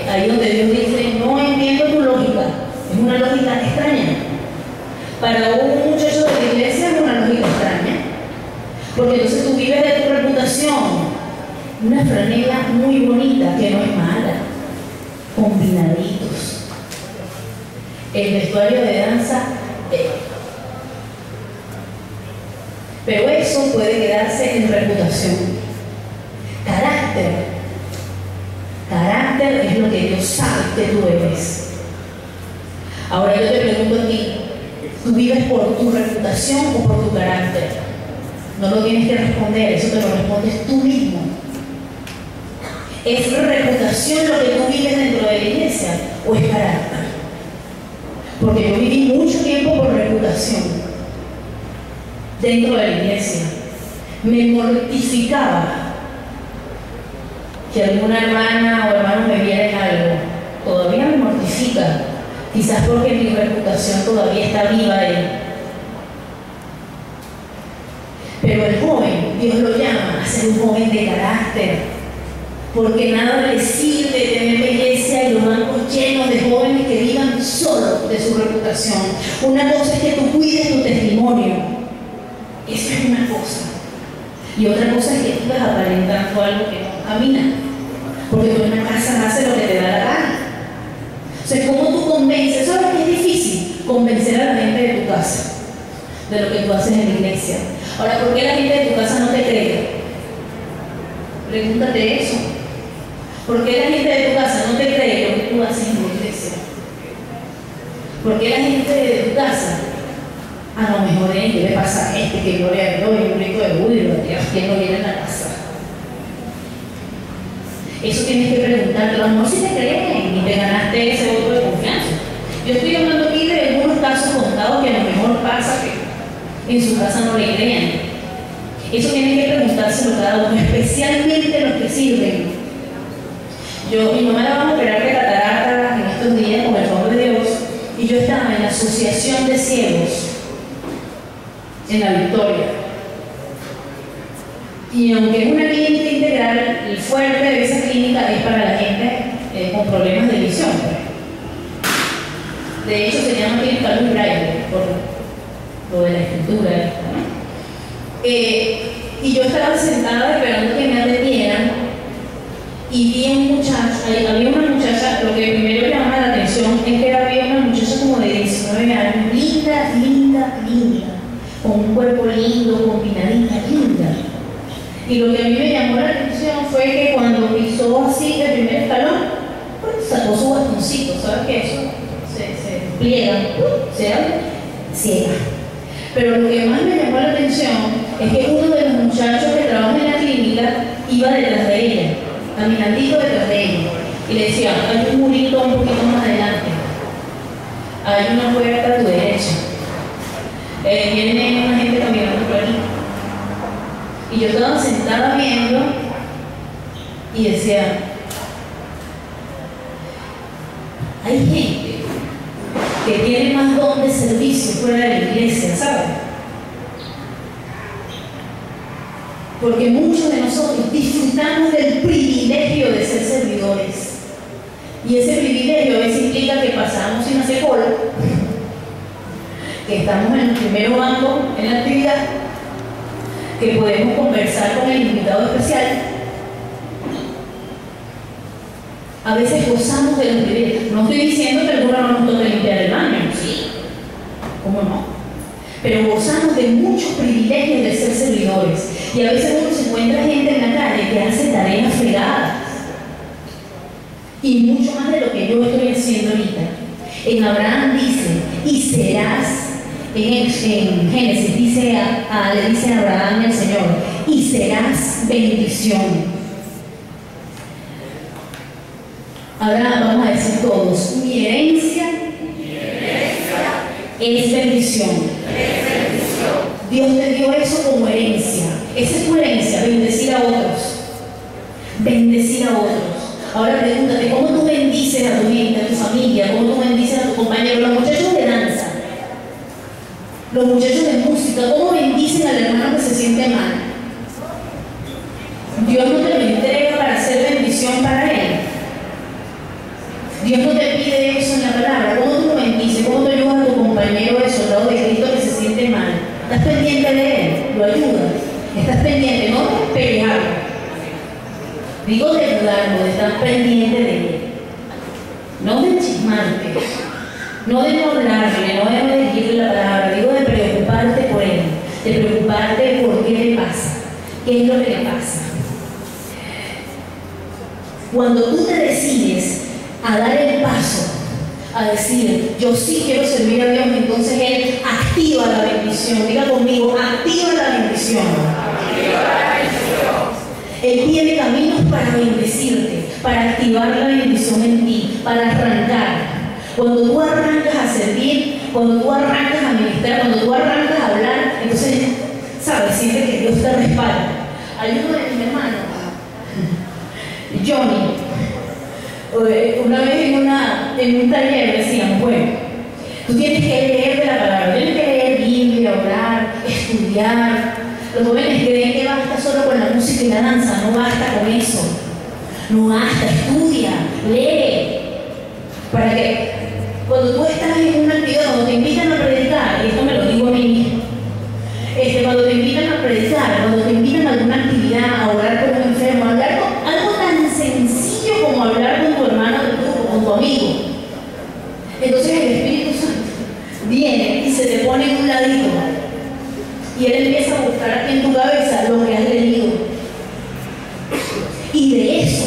Ahí donde Dios dice, no entiendo tu lógica. Es una lógica extraña. Para un muchacho de la iglesia es una lógica extraña. Porque entonces tú vives de tu reputación. Una franela muy bonita, que no es mala. Combinaditos. El vestuario de danza, pero eso puede quedarse en reputación. Carácter es lo que Dios sabe que tú eres. Ahora yo te pregunto a ti, ¿tú vives por tu reputación o por tu carácter? No lo tienes que responder, eso te lo respondes tú mismo. ¿Es reputación lo que tú vives dentro de la iglesia o es carácter? Porque yo viví mucho tiempo por reputación dentro de la iglesia. Me mortificaba que alguna hermana o hermano me viera en algo. Todavía me mortifica, quizás porque mi reputación todavía está viva ahí. Pero el joven, Dios lo llama a ser un joven de carácter. Porque nada le sirve tener la iglesia y los bancos llenos de jóvenes que vivan solo de su reputación. Una cosa es que tú cuides tu testimonio. Eso es una cosa. Y otra cosa es que tú vas aparentando algo que no camina. Porque tú en una casa haces lo que te da la gana. O sea, ¿cómo tú convences? Eso es lo que es difícil, convencer a la gente de tu casa de lo que tú haces en la iglesia. Ahora, ¿por qué la gente de tu casa no te cree? Pregúntate eso. ¿Por qué la gente de tu casa no te cree lo que tú haces en la iglesia? ¿Por qué la gente de tu casa, a lo mejor ¿qué le pasa a este? Que gloria a Dios, y un grito de júbilo, Dios, ¿quién no viene a la casa? Eso tienes que preguntarte. A lo mejor si te creen y te ganaste ese voto de confianza. Yo estoy hablando aquí de algunos casos contados que a lo mejor pasa que en su casa no le crean. Eso tienen que preguntárselo cada uno, especialmente los que sirven. Mi mamá la vamos a operar de cataratas en estos días, con el favor de Dios, Asociación de Ciegos en La Victoria. Y aunque es una clínica integral, el fuerte de esa clínica es para la gente con problemas de visión. De hecho, se llama clínica Luz Braille por lo de la escritura. Y yo estaba sentada esperando que me atendieran y vi a un muchacho, había una muchacha, lo que primero llamaba la atención es que había una muchacha como de 19 años, linda, linda, linda, con un cuerpo lindo, combinadita, linda. Y lo que a mí me llamó la atención fue que cuando pisó así el primer escalón, pues sacó su bastoncito, ¿sabes qué? Eso se pliega, se abre, ciega. Pero lo que más me llamó la atención es que uno de los muchachos que trabaja en la clínica iba detrás de ella, caminandito detrás de ella, y le decía, hay un murito un poquito más adelante, hay una puerta a tu derecha, viene una gente caminando por aquí. Y yo estaba sentada viendo y decía, hay gente que tiene más don de servicio fuera de la iglesia, ¿sabes? Porque muchos de nosotros disfrutamos del privilegio de ser servidores. Y ese privilegio a veces implica que pasamos sin hacer cola, que estamos en el primer banco en la actividad, que podemos conversar con el invitado especial. A veces gozamos de los privilegios. No estoy diciendo que algunos no nos toque limpiar el baño, sí, ¿cómo no? Pero gozamos de muchos privilegios de ser servidores. Y a veces uno se encuentra gente en la calle que hace tareas fregadas. Y mucho más de lo que yo estoy haciendo ahorita. En Abraham dice, y serás. En Génesis dice le dice a Abraham y al Señor, y serás bendición. Ahora vamos a decir todos, mi herencia es bendición. Dios te dio eso como herencia. Esa es tu herencia, bendecir a otros. Bendecir a otros. Ahora pregúntate, ¿cómo tú bendices a tu gente, a tu familia? ¿Cómo tú bendices a tu compañero? Los muchachos de danza, los muchachos de música, ¿cómo bendicen al hermano que se siente mal? Dios no te lo entrega para hacer bendición para él. Dios no te pide eso en la palabra. ¿Cómo tú lo bendices? ¿Cómo tú ayudas a tu compañero de soldado de Cristo que se siente mal? ¿Estás pendiente de él? ¿Lo ayudas? ¿Estás pendiente? No de pelearlo. Digo de ayudarlo, de estar pendiente de él. No de chismarte. No de no hablarle, no de no decirle la palabra, digo de preocuparte por él, de preocuparte por qué le pasa, qué es lo que le pasa. Cuando tú te decides a dar el paso, a decir, yo sí quiero servir a Dios, entonces Él activa la bendición. Diga conmigo, activa la bendición. Activa la bendición. Él tiene caminos para bendecirte, para activar la bendición en ti, para arrancar. Cuando tú arrancas a servir, cuando tú arrancas a ministrar, cuando tú arrancas a hablar, entonces, ¿sabes? Sientes que Dios te respalda. Hay uno de mis hermanos, Johnny, una vez en un taller decían, bueno, tú tienes que leer de la palabra, tienes que leer Biblia, orar, estudiar. Los jóvenes creen que basta solo con la música y la danza, no basta con eso. No basta, estudia, lee. Para que cuando tú estás en una actividad, cuando te invitan a predicar, y esto me lo digo a mí mismo, cuando te invitan a predicar, cuando te invitan a alguna actividad, a orar por un enfermo, a hablar con algo tan sencillo como hablar con tu hermano, con tu amigo, entonces el Espíritu Santo viene y se te pone en un ladito y Él empieza a buscar aquí en tu cabeza lo que has leído, y de eso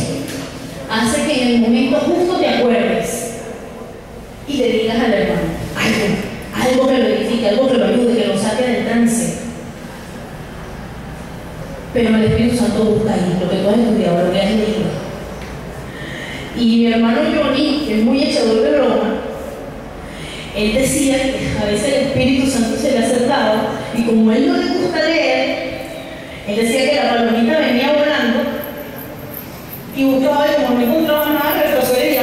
hace que en el momento justo te acuerdes y le digas al hermano algo que lo edifique, algo que lo ayude, que lo saque del trance. Pero el Espíritu Santo busca ahí lo que tú has estudiado, lo que has leído. Y mi hermano Johnny, que es muy echador de broma, él decía que a veces el Espíritu Santo se le acercaba y como a él no le gusta leer, él decía que la palomita venía volando y buscaba y como no encontraba nada, retrocedía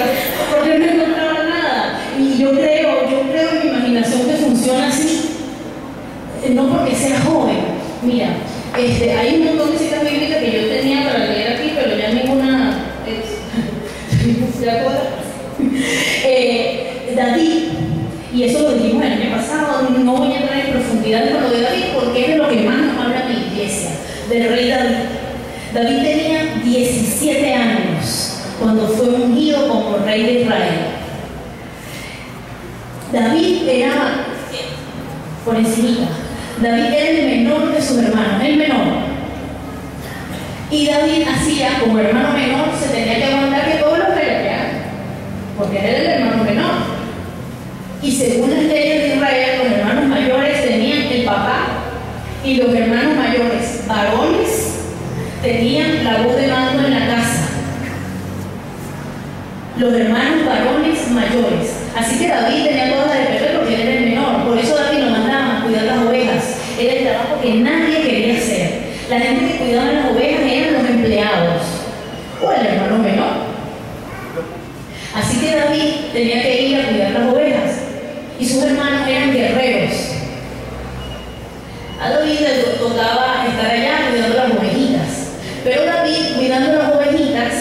porque no encontraba nada. Y yo creo yo creo en mi imaginación que funciona así, no porque sea joven. Mira, hay un montón de citas bíblicas que yo tenía para leer aquí, pero ya ninguna ¿se acuerdan? David, y eso lo dijimos el año pasado, no voy a entrar en profundidad con lo de David porque es de lo que más nos habla mi iglesia, del rey David. David tenía 17 años cuando fue ungido como rey de Israel. David era, por encimita, David era el menor de sus hermanos, el menor. Y David hacía, como hermano menor, se tenía que aguantar que todos los pelearan, porque era el hermano menor. Y según las leyes de Israel, los hermanos mayores tenían el papá y los hermanos mayores varones tenían la voz de mando en la casa. Los hermanos varones mayores. Así que David tenía toda la de perder porque él era el menor. Por eso David lo mandaba a cuidar las ovejas. Era el trabajo que nadie quería hacer. La gente que cuidaba las ovejas eran los empleados o el hermano menor. Así que David tenía que ir a cuidar las ovejas y sus hermanos eran guerreros. A David le tocaba estar allá cuidando las ovejitas, pero David cuidando las ovejitas,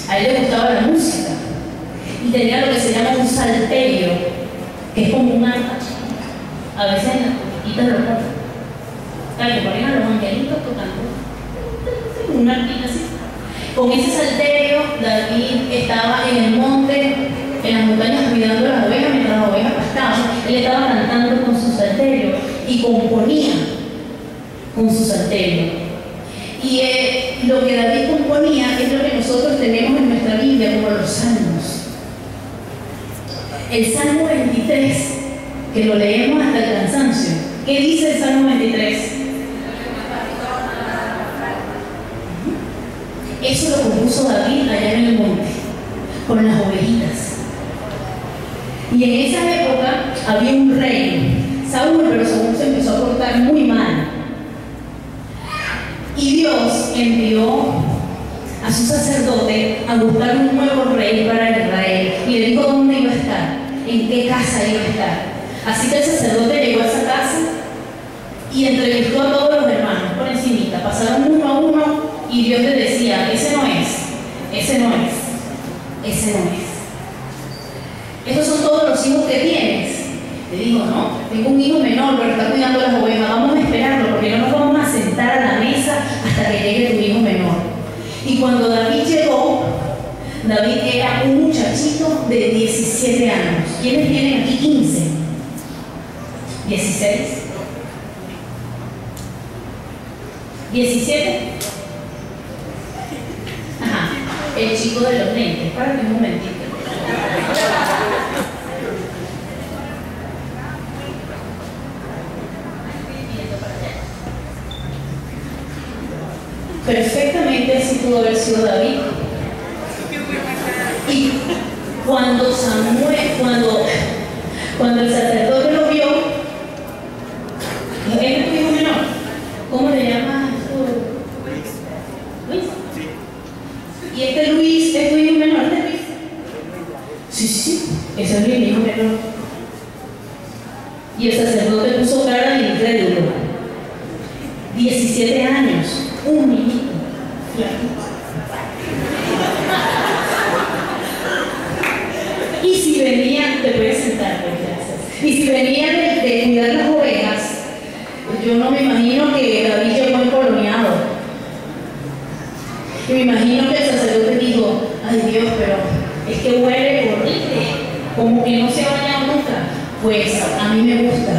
a él le gustaba la música y tenía lo que se llama un salterio, que es como un arpa. A veces en las coquitas lo ponen. Claro, que ponen a los angelitos tocando una arpita así. Con ese salterio, David estaba en el monte, en las montañas, cuidando las ovejas mientras las ovejas pastaban. Él estaba cantando con su salterio y componía con su salterio. Y lo que David componía es lo que nosotros tenemos en nuestra Biblia como los salmos. El Salmo 23, que lo leemos hasta el cansancio. ¿Qué dice el Salmo 23? Eso lo compuso David allá en el monte, con las ovejitas. Y en esa época había un rey, Saúl, pero Saúl se empezó a portar muy mal. Y Dios envió a su sacerdote a buscar un nuevo rey para Israel. Y le dijo dónde iba a estar, en qué casa iba a estar. Así que el sacerdote llegó a esa casa y entrevistó a todos los hermanos por encimita. Pasaron uno a uno y Dios le decía, ese no es, ese no es, ese no es. Estos son todos los hijos que tienes. Le digo, no, tengo un hijo menor, pero está cuidando las ovejas. Vamos a esperarlo porque no nos vamos a sentar a la mesa hasta que llegue tu hijo menor. Y cuando David llegó, David era un muchachito de 17 años. ¿Quiénes tienen aquí 15? 16. 17. Ajá, el chico de los lentes. Párate un momentito. Perfectamente así pudo haber sido David. Y cuando el sacerdote lo vio, ¿es tu hijo menor? ¿Cómo le llamas? Luis. Sí. ¿Y este Luis es tu hijo menor? ¿Este Luis? Sí, sí, sí. Ese es mi hijo menor. Y el sacerdote puso cara de incrédulo. 17 años. Un niñito. Y si venían, te puedes sentar, gracias. Y si venían de cuidar las ovejas, yo no me imagino que David llegó encoloneado. Y me imagino que el sacerdote dijo, ay Dios, pero es que huele horrible, como que no se ha bañado nunca. Pues a mí me gusta.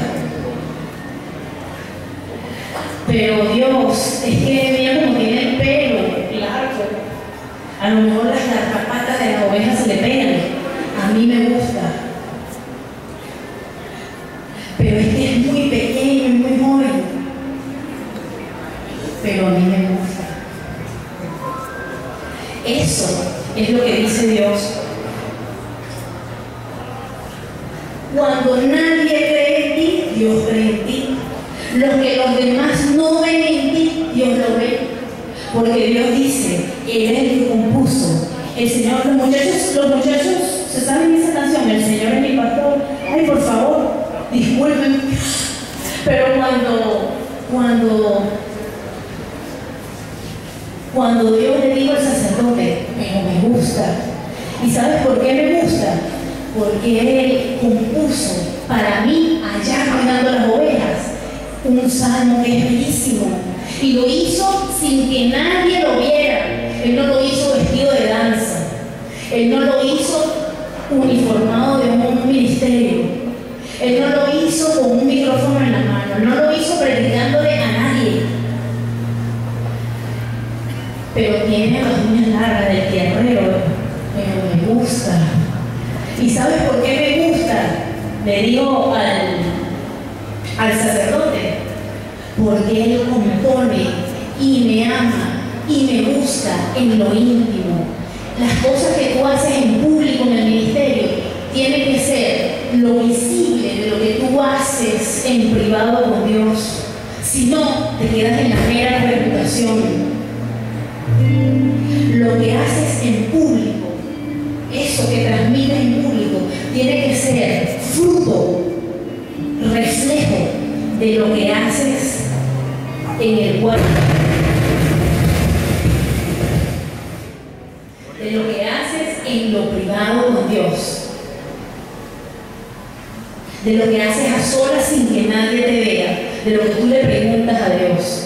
Pero Dios, es que mira como tiene el pelo largo. A lo mejor las garrapatas de las ovejas se le pegan. A mí me gusta. Pero es que es muy pequeño y muy joven. Pero a mí me gusta. Eso es lo que dice Dios. Cuando nadie cree en ti, Dios cree en ti. Lo que los demás no ven en ti, Dios lo ve. Porque Dios dice, Él es el que compuso. El Señor, los muchachos, ¿se saben esa canción? El Señor es mi pastor. cuando Dios le dijo al sacerdote, pero me gusta. ¿Y sabes por qué me gusta? Porque Él compuso para mí, allá cuidando las ovejas, un salmo que es bellísimo. Y lo hizo sin que nadie lo viera. Él no lo hizo vestido de danza. Él no lo hizo uniformado de un ministerio. Él no lo hizo con un micrófono en la mano. No lo hizo predicándole a nadie. Pero tiene las uñas largas del tierrero. Pero me gusta. ¿Y sabes por qué me gusta? Le digo al sacerdote. Porque Él compone y me ama y me gusta en lo íntimo. Las cosas que tú haces en público en el ministerio tienen que ser lo visible de lo que tú haces en privado con Dios. Si no, te quedas en la mera reputación. Lo que haces en público, eso que transmites en público, tiene que ser fruto, reflejo de lo que haces en el cuerpo, de lo que haces en lo privado con Dios, de lo que haces a solas sin que nadie te vea, de lo que tú le preguntas a Dios.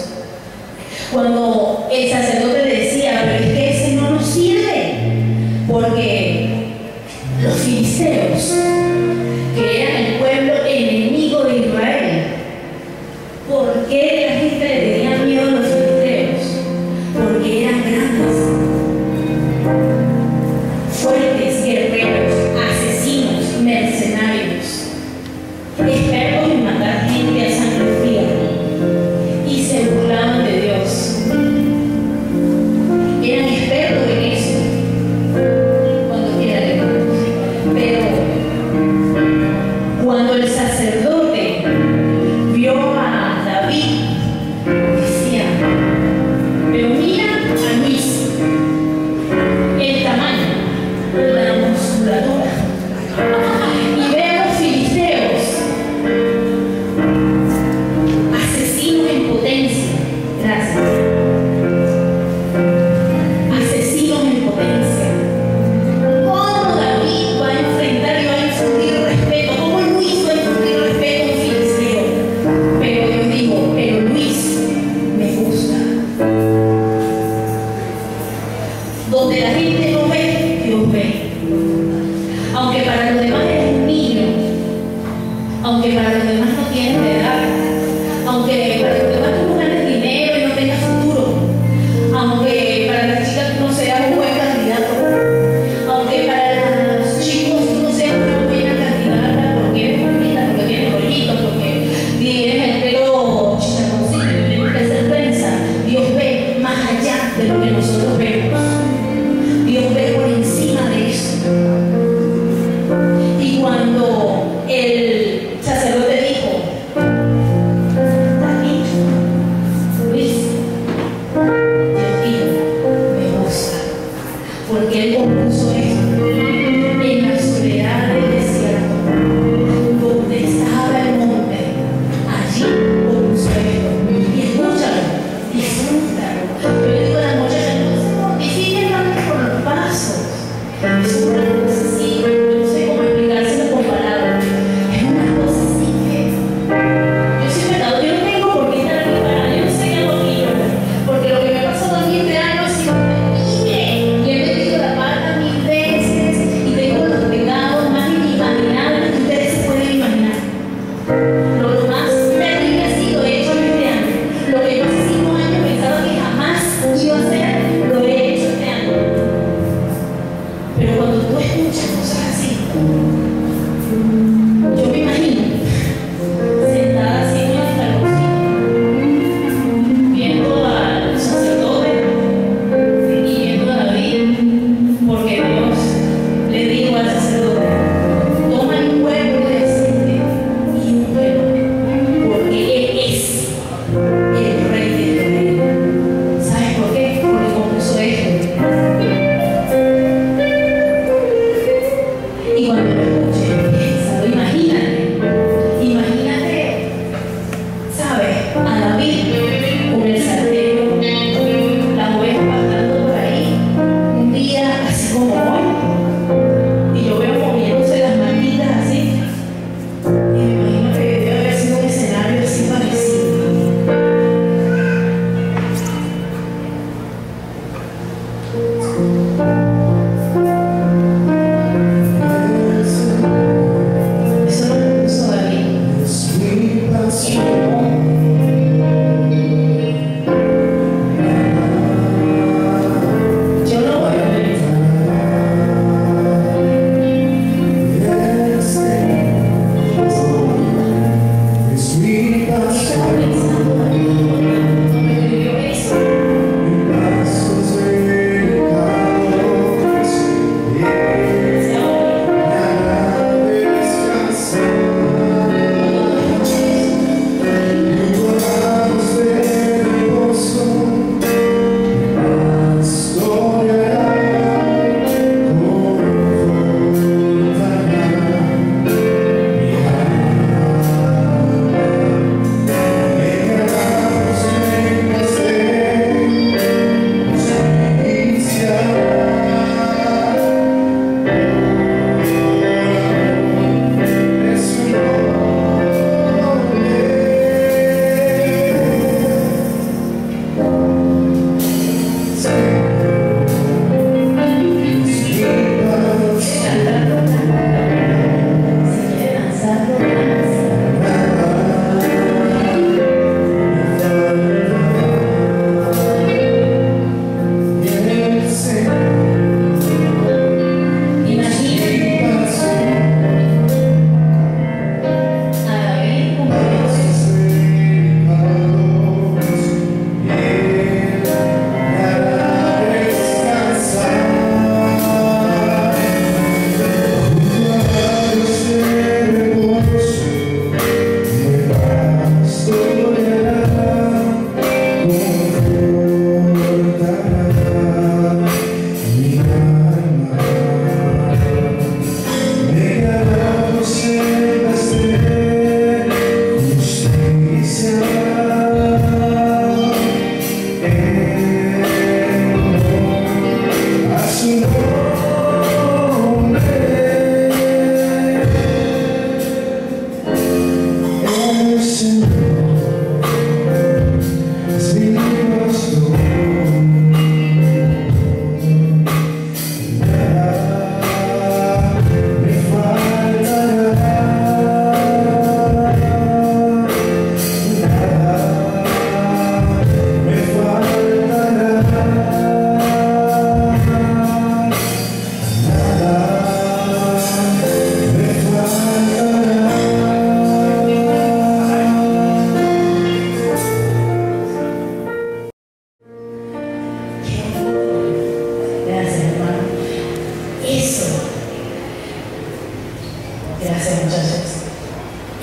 Cuando el sacerdote le decía, pero es que ese no nos sirve, porque los filisteos, que eran el pueblo enemigo de Israel, ¿por qué la gente le tenía miedo a los filisteos? Porque eran grandes, fuertes, guerreros, asesinos, mercenarios, expertos en matar gente a sangre fría, y se burlaban de Dios.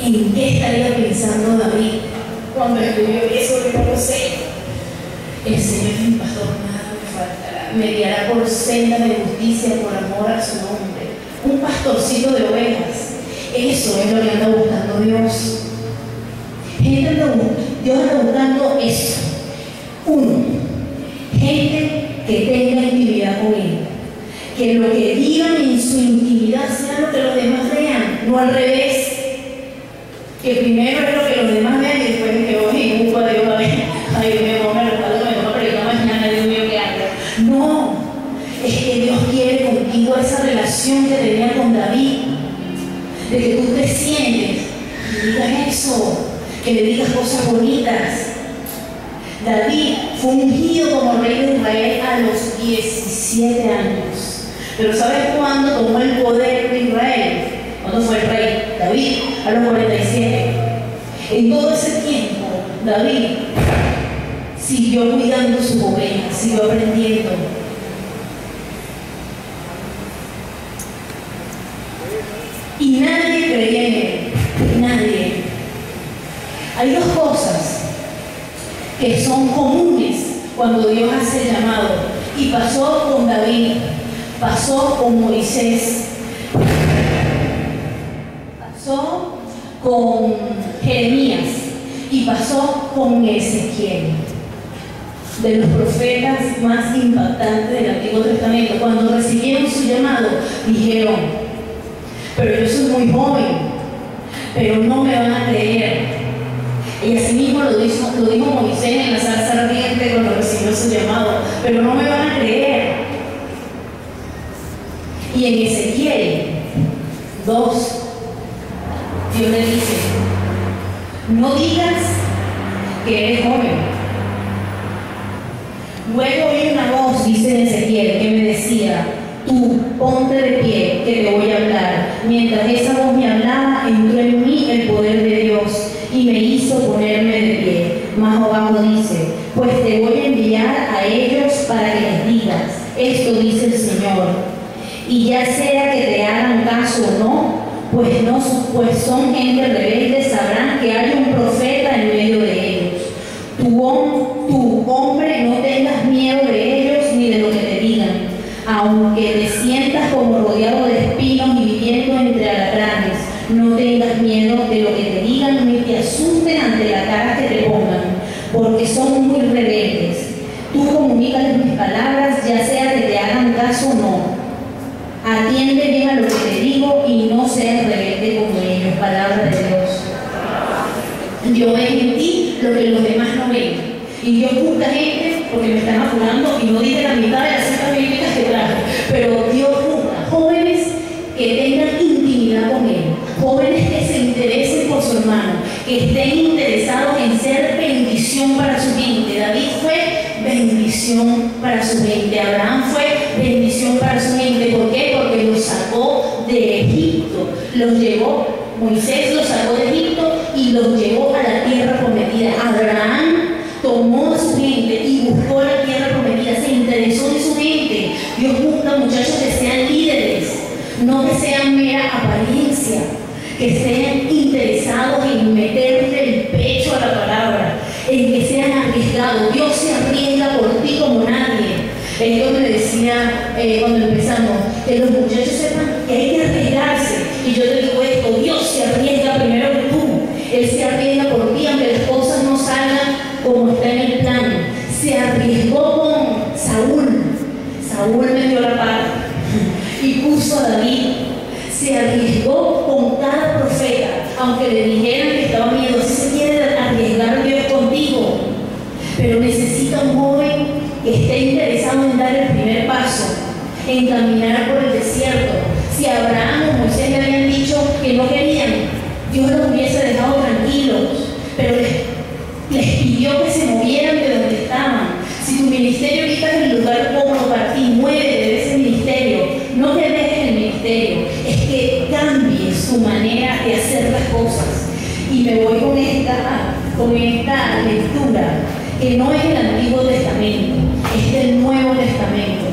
¿En qué estaría pensando David cuando escribió eso? Que no lo sé. El Señor es mi pastor, nada me faltará. Me guiará por sendas de justicia por amor a su nombre. Un pastorcito de ovejas. Eso es lo que anda buscando Dios. Dios anda buscando eso. Uno, gente que tenga intimidad con Él. Que lo que digan en su intimidad sea lo que los demás vean, no al revés. Que primero es lo que los demás vean y después que oye, un cuadro a ver, ay Dios mío, me lo toca predicar mañana, Dios mío, ¿qué hago? No, es que Dios quiere contigo esa relación que tenía con David, de que tú te sientes y digas eso, que le digas cosas bonitas. David fue ungido como rey de Israel a los 17 años. Pero ¿sabes cuándo tomó el poder de Israel? ¿Cuándo fue el rey? David, a los 47. En todo ese tiempo, David siguió cuidando sus ovejas, siguió aprendiendo. Y nadie creía en él. Nadie. Hay dos cosas que son comunes cuando Dios hace el llamado. Y pasó con David, pasó con Moisés, pasó con Jeremías y pasó con Ezequiel. De los profetas más impactantes del Antiguo Testamento, cuando recibieron su llamado, dijeron: pero yo soy muy joven, pero no me van a creer. Y así mismo lo dijo Moisés en la zarza ardiente cuando recibió su llamado, pero no me van a creer. Y en Ezequiel 2, Dios le dice: no digas que eres joven. Luego oí una voz, dice Ezequiel, que me decía: tú ponte de pie, que te voy a hablar. Mientras esa voz me hablaba, entró en mí el poder de Dios y me hizo ponerme de pie. Más abajo dice: pues te voy a enviar a ellos para que les digas, esto dice el Señor. Y ya sea que te hagan caso o no, pues son gente rebelde, sabrán que hay un profeta en medio de ellos. Tu hombre, no tengas miedo de ellos ni de lo que te digan, aunque te sientas como rodeado de espinos y viviendo entre alacranes. No tengas miedo de lo que te digan ni te asusten ante la cara que te pongan, porque son muy rebeldes. Tú comunícales mis palabras, ya sea que te hagan caso o no. Atiende bien a lo que te digo y no seas rebelde como ellos. Palabra de Dios. Dios ve en ti lo que los demás no ven. Y Dios busca gente, porque me están apurando y no dice la mitad de las citas bíblicas que traje, pero Dios busca jóvenes que tengan intimidad con Él, jóvenes que se interesen por su hermano, que estén interesados en ser bendición para su gente. David fue bendición para su gente, Abraham fue bendición para su gente. ¿Por qué? Porque los sacó de Egipto, los llevó, Moisés los sacó de Egipto y los llevó a la tierra prometida. Abraham tomó a su gente y buscó la tierra prometida, se interesó en su gente. Dios busca muchachos que sean líderes, no que sean mera apariencia, que estén interesados en meterle el pecho a la palabra, en que sean arriesgados. Dios se arriesga por ti como nadie. Dios me decía cuando empezamos, que los muchachos sepan que hay que arriesgarse. Y yo te digo esto: Dios se arriesga primero que tú. Él se arriesga por ti, aunque las cosas no salgan como está en el plan. Se arriesgó con Saúl. Saúl metió la pata y puso a David. Se arriesgó con cada profeta, aunque le dijeran que estaba miedo. Si se quiere arriesgar Dios contigo, pero necesita un joven que esté interesado en dar el primer paso, en caminar por el desierto. Si Abraham o Moisés le habían dicho que no querían, Dios los hubiese dejado tranquilos, pero les pidió que se movieran de donde estaban. Si tu ministerio ahorita es el lugar cómodo para ti, muévete de ese ministerio. No te dejes el ministerio, es que cambies tu manera de hacer las cosas. Y me voy con esta lectura, que no es del Antiguo Testamento, es del Nuevo Testamento.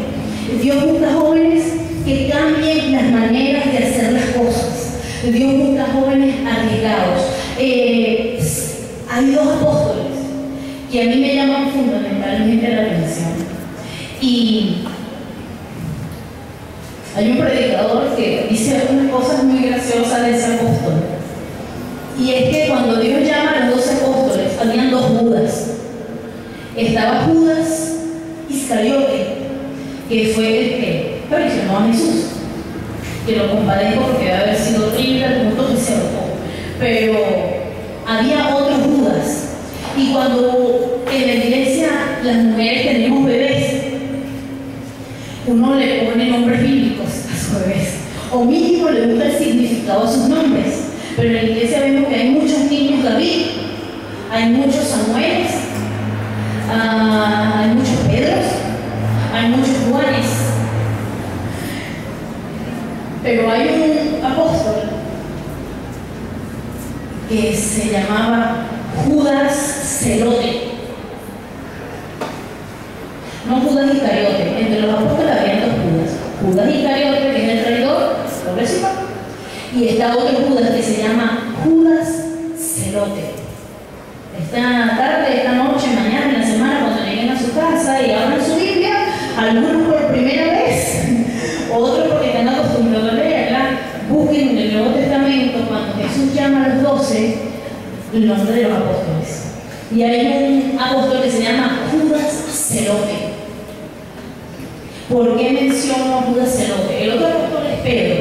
Dios busca jóvenes que cambien las maneras de hacer las cosas. Dios busca jóvenes arriesgados, que a mí me llaman fundamentalmente la atención. Y hay un predicador que dice unas cosas muy graciosas de ese apóstol. Y es que cuando Dios llama a los 12 apóstoles, habían 2 Judas. Estaba Judas Iscariote, que fue el que traicionó a Jesús. Que lo compadezco porque debe haber sido horrible al punto que se ahorcó. Pero había otros Judas. Y cuando en la iglesia las mujeres tenemos bebés, uno le pone nombres bíblicos a sus bebés, o mínimo le gusta el significado de sus nombres. Pero en la iglesia vemos que hay muchos niños David, hay muchos Samueles, hay muchos Pedros, hay muchos Juanes. Pero hay un apóstol que se llamaba Judas Celote. No Judas Iscariote. Entre los apóstoles había 2 Judas. Judas Iscariote, que es el traidor, progresivo, y está otro Judas que se llama Judas Celote. Esta tarde, esta noche, mañana, en la semana, cuando lleguen a su casa y abran su Biblia, algunos por primera vez, otros porque están acostumbrados a leerla, busquen en el Nuevo Testamento cuando Jesús llama a los 12 el nombre de los apóstoles. Y hay un apóstol que se llama Judas Celote. ¿Por qué menciono a Judas Celote? El otro apóstol es Pedro,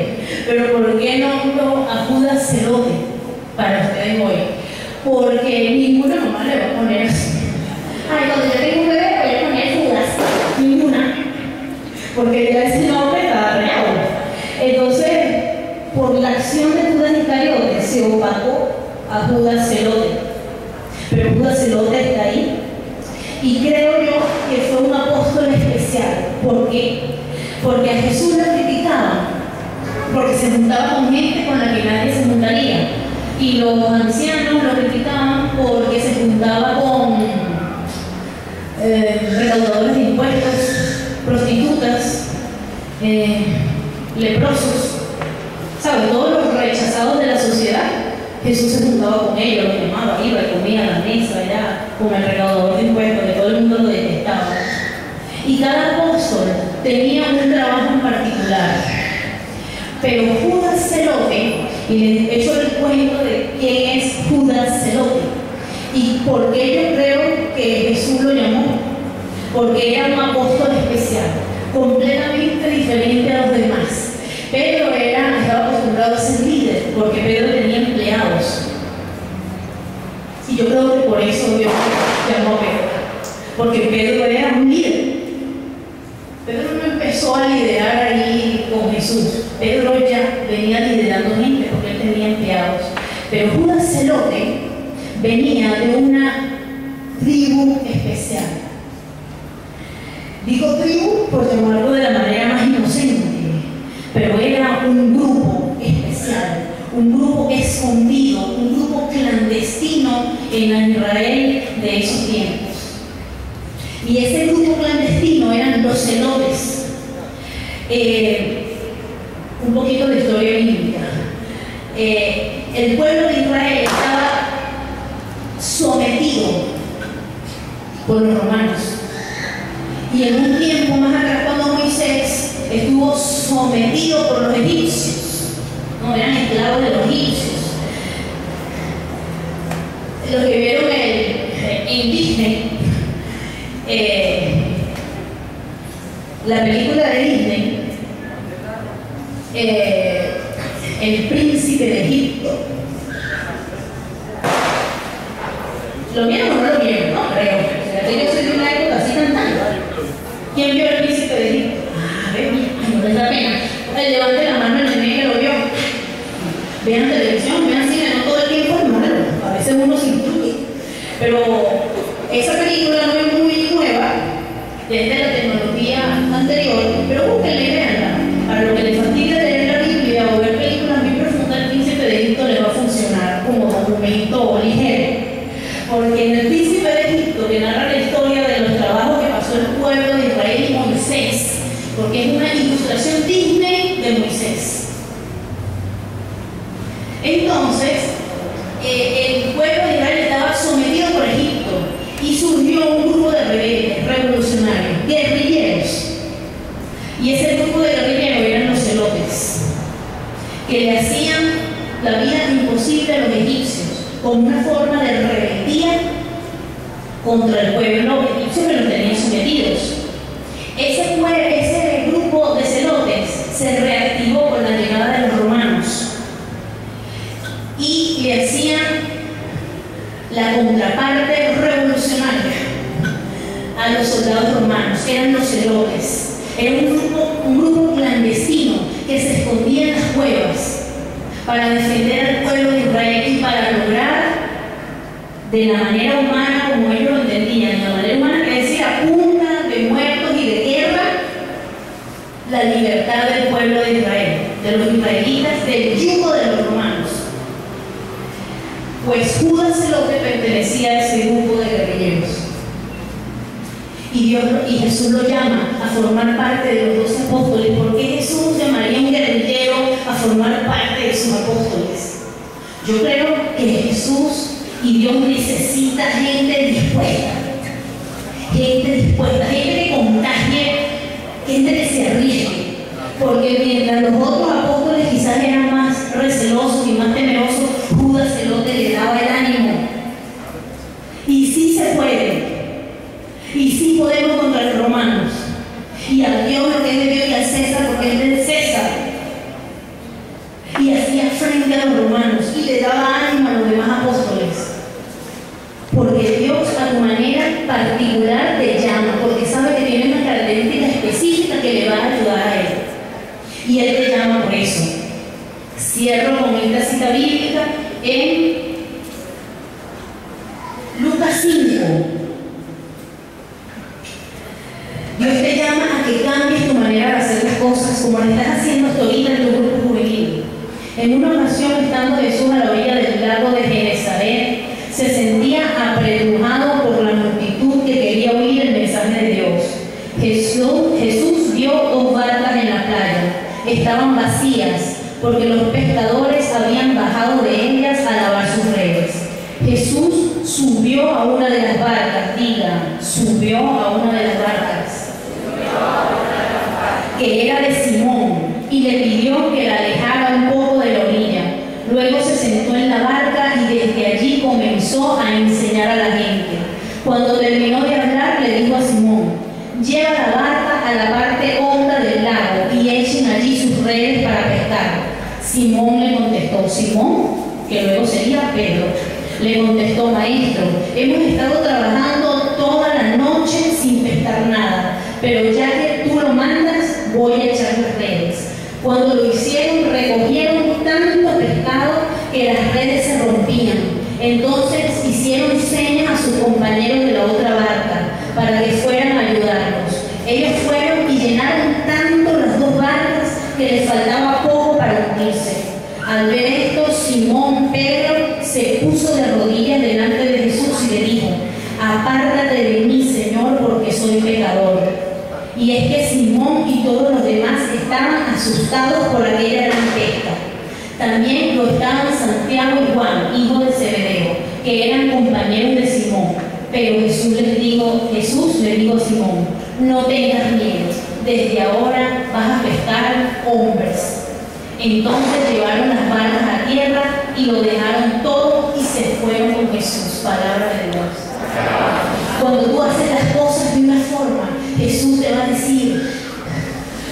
pero ¿por qué nombro a Judas Celote para ustedes hoy? Porque ninguna mamá le va a poner así. Ay, cuando yo tengo un bebé voy a poner Judas. Ninguna. Porque ya ese nombre está real. Entonces, por la acción de Judas Iscariote se opacó a Judas Celote. Pero Judas Celote está ahí. Y creo yo que fue un apóstol especial. ¿Por qué? Porque a Jesús lo criticaban, porque se juntaba con gente con la que nadie se juntaría. Y los ancianos lo criticaban porque se juntaba con recaudadores de impuestos, prostitutas, leprosos, ¿sabes? Todos los rechazados de la sociedad. Jesús se juntaba con ellos, los llamaba, iba y comía a la mesa, era como el recaudador de impuestos, que todo el mundo lo detestaba. Y cada apóstol tenía un trabajo en particular. Pero Judas Celote, y les he hecho el cuento de quién es Judas Celote y por qué yo creo que Jesús lo llamó, porque era un apóstol especial, completamente diferente a los demás. Pedro estaba acostumbrado a ser líder, porque Pedro tenía empleados. Y yo creo que por eso Dios llamó a Pedro, porque Pedro era un líder. Pedro no empezó a liderar ahí con Jesús. Pedro ya venía liderando gente porque él tenía empleados. Pero Judas Celote venía de una tribu especial. Digo tribu por llamarlo de la manera más inocente, pero era un grupo especial, un grupo escondido, un grupo clandestino en la Israel de esos tiempos. Y ese grupo clandestino eran los celotes. Un poquito de historia bíblica. El pueblo de Israel estaba sometido por los romanos. Y en un tiempo más atrás, cuando Moisés estuvo sometido por los egipcios, no eran esclavos de los egipcios. Los que vieron en Disney, la película de Disney, El Príncipe de Egipto. ¿Lo vieron o no lo vieron? No creo. O sea, yo soy de una época así tan tan. ¿Quién vio El Príncipe de Egipto? No les da pena. Levante la mano el que lo vio. Vean televisión, vean cine, no todo el tiempo es malo. A veces uno se incluye. Pero esa película no es muy nueva, desde la tecnología anterior, pero búsquenla y veanla. Para lo que les fastidie leer la Biblia o ver películas muy profundas, El Príncipe de Egipto les va a funcionar como documento ligero. Porque en El Príncipe de Egipto, que narra la historia de los trabajos que pasó el pueblo de Israel y Moisés, porque es una ilustración Disney de Moisés. Entonces, el pueblo de Israel estaba sometido por Egipto y surgió como una forma de rebeldía contra el pueblo egipcio que los tenía sometidos. Ese grupo de celotes se reactivó con la llegada de los romanos y le hacían la contraparte revolucionaria a los soldados romanos. Eran los celotes. Era un grupo clandestino que se escondía en las cuevas para defender al pueblo de Israel y para lograr, de la manera humana como ellos lo entendían, de la manera humana, que decir, a punta de muertos y de guerra, la libertad del pueblo de Israel, de los israelitas, del yugo de los romanos. Pues Judas Celote pertenecía a ese grupo de guerrilleros. Y Jesús lo llama a formar parte de los 12 apóstoles. ¿Por qué Jesús llamaría a un guerrillero a formar parte de sus apóstoles? Yo creo que Jesús y Dios necesita gente dispuesta, gente que contagie, gente que se arriesgue. Porque mientras los otros apóstoles quizás eran más recelosos y más temerosos, Judas Celote le daba el ánimo. Y sí se puede. Y sí podemos contra los romanos. Y a Dios lo que es de Dios y al César porque es del César. Y hacía frente a los romanos y le daba ánimo a los demás apóstoles. Porque Dios a tu manera particular te llama, porque sabe que tiene una característica específica que le va a ayudar a él. Y él te llama por eso. Cierro con esta cita bíblica en Lucas 5. Dios te llama a que cambies tu manera de hacer las cosas como lo estás haciendo hasta ahorita en tu grupo juvenil. En una ocasión, estando Jesús a la orilla del lago de Genesaret, se sentía apretujado por la multitud que quería oír el mensaje de Dios. Jesús vio 2 barcas en la playa. Estaban vacías porque los pescadores habían bajado de ellas a lavar sus redes. Jesús subió a una de las barcas, subió a una de las barcas, que era de Simón, y le pidió que la alejara un poco de la orilla. Luego se sentó en la barca y desde allí comenzó a enseñar a la gente. Cuando terminó de hablar, le dijo a Simón: lleva la barca a la parte honda del lago y echen allí sus redes para pescar. Simón le contestó, que luego sería Pedro, le contestó: maestro, hemos estado trabajando toda la noche sin pescar nada, pero ya que tú lo mandas, voy a echar las redes. Cuando lo hicieron, recogieron tanto pescado que las redes se rompían. Entonces hicieron señas a sus compañeros de la otra barca para que fueran a ayudarlos. Ellos fueron y llenaron tanto las 2 barcas que les faltaba poco para hundirse. Al ver esto, Simón Pedro se puso de rodillas delante de Jesús y le dijo: apártate de mí, Señor, porque soy pecador. Y es que Simón y todos los demás estaban asustados por aquella gran pesca. También lo estaban Santiago y Juan, hijos de Zebedeo, que eran compañeros de Simón. Pero Jesús le dijo a Simón: no tengas miedo, desde ahora vas a pescar hombres. Entonces llevaron las barcas a tierra y lo dejaron todo y se fueron con Jesús. Palabra de Dios. Cuando tú haces las cosas de una forma, Jesús te va a decir: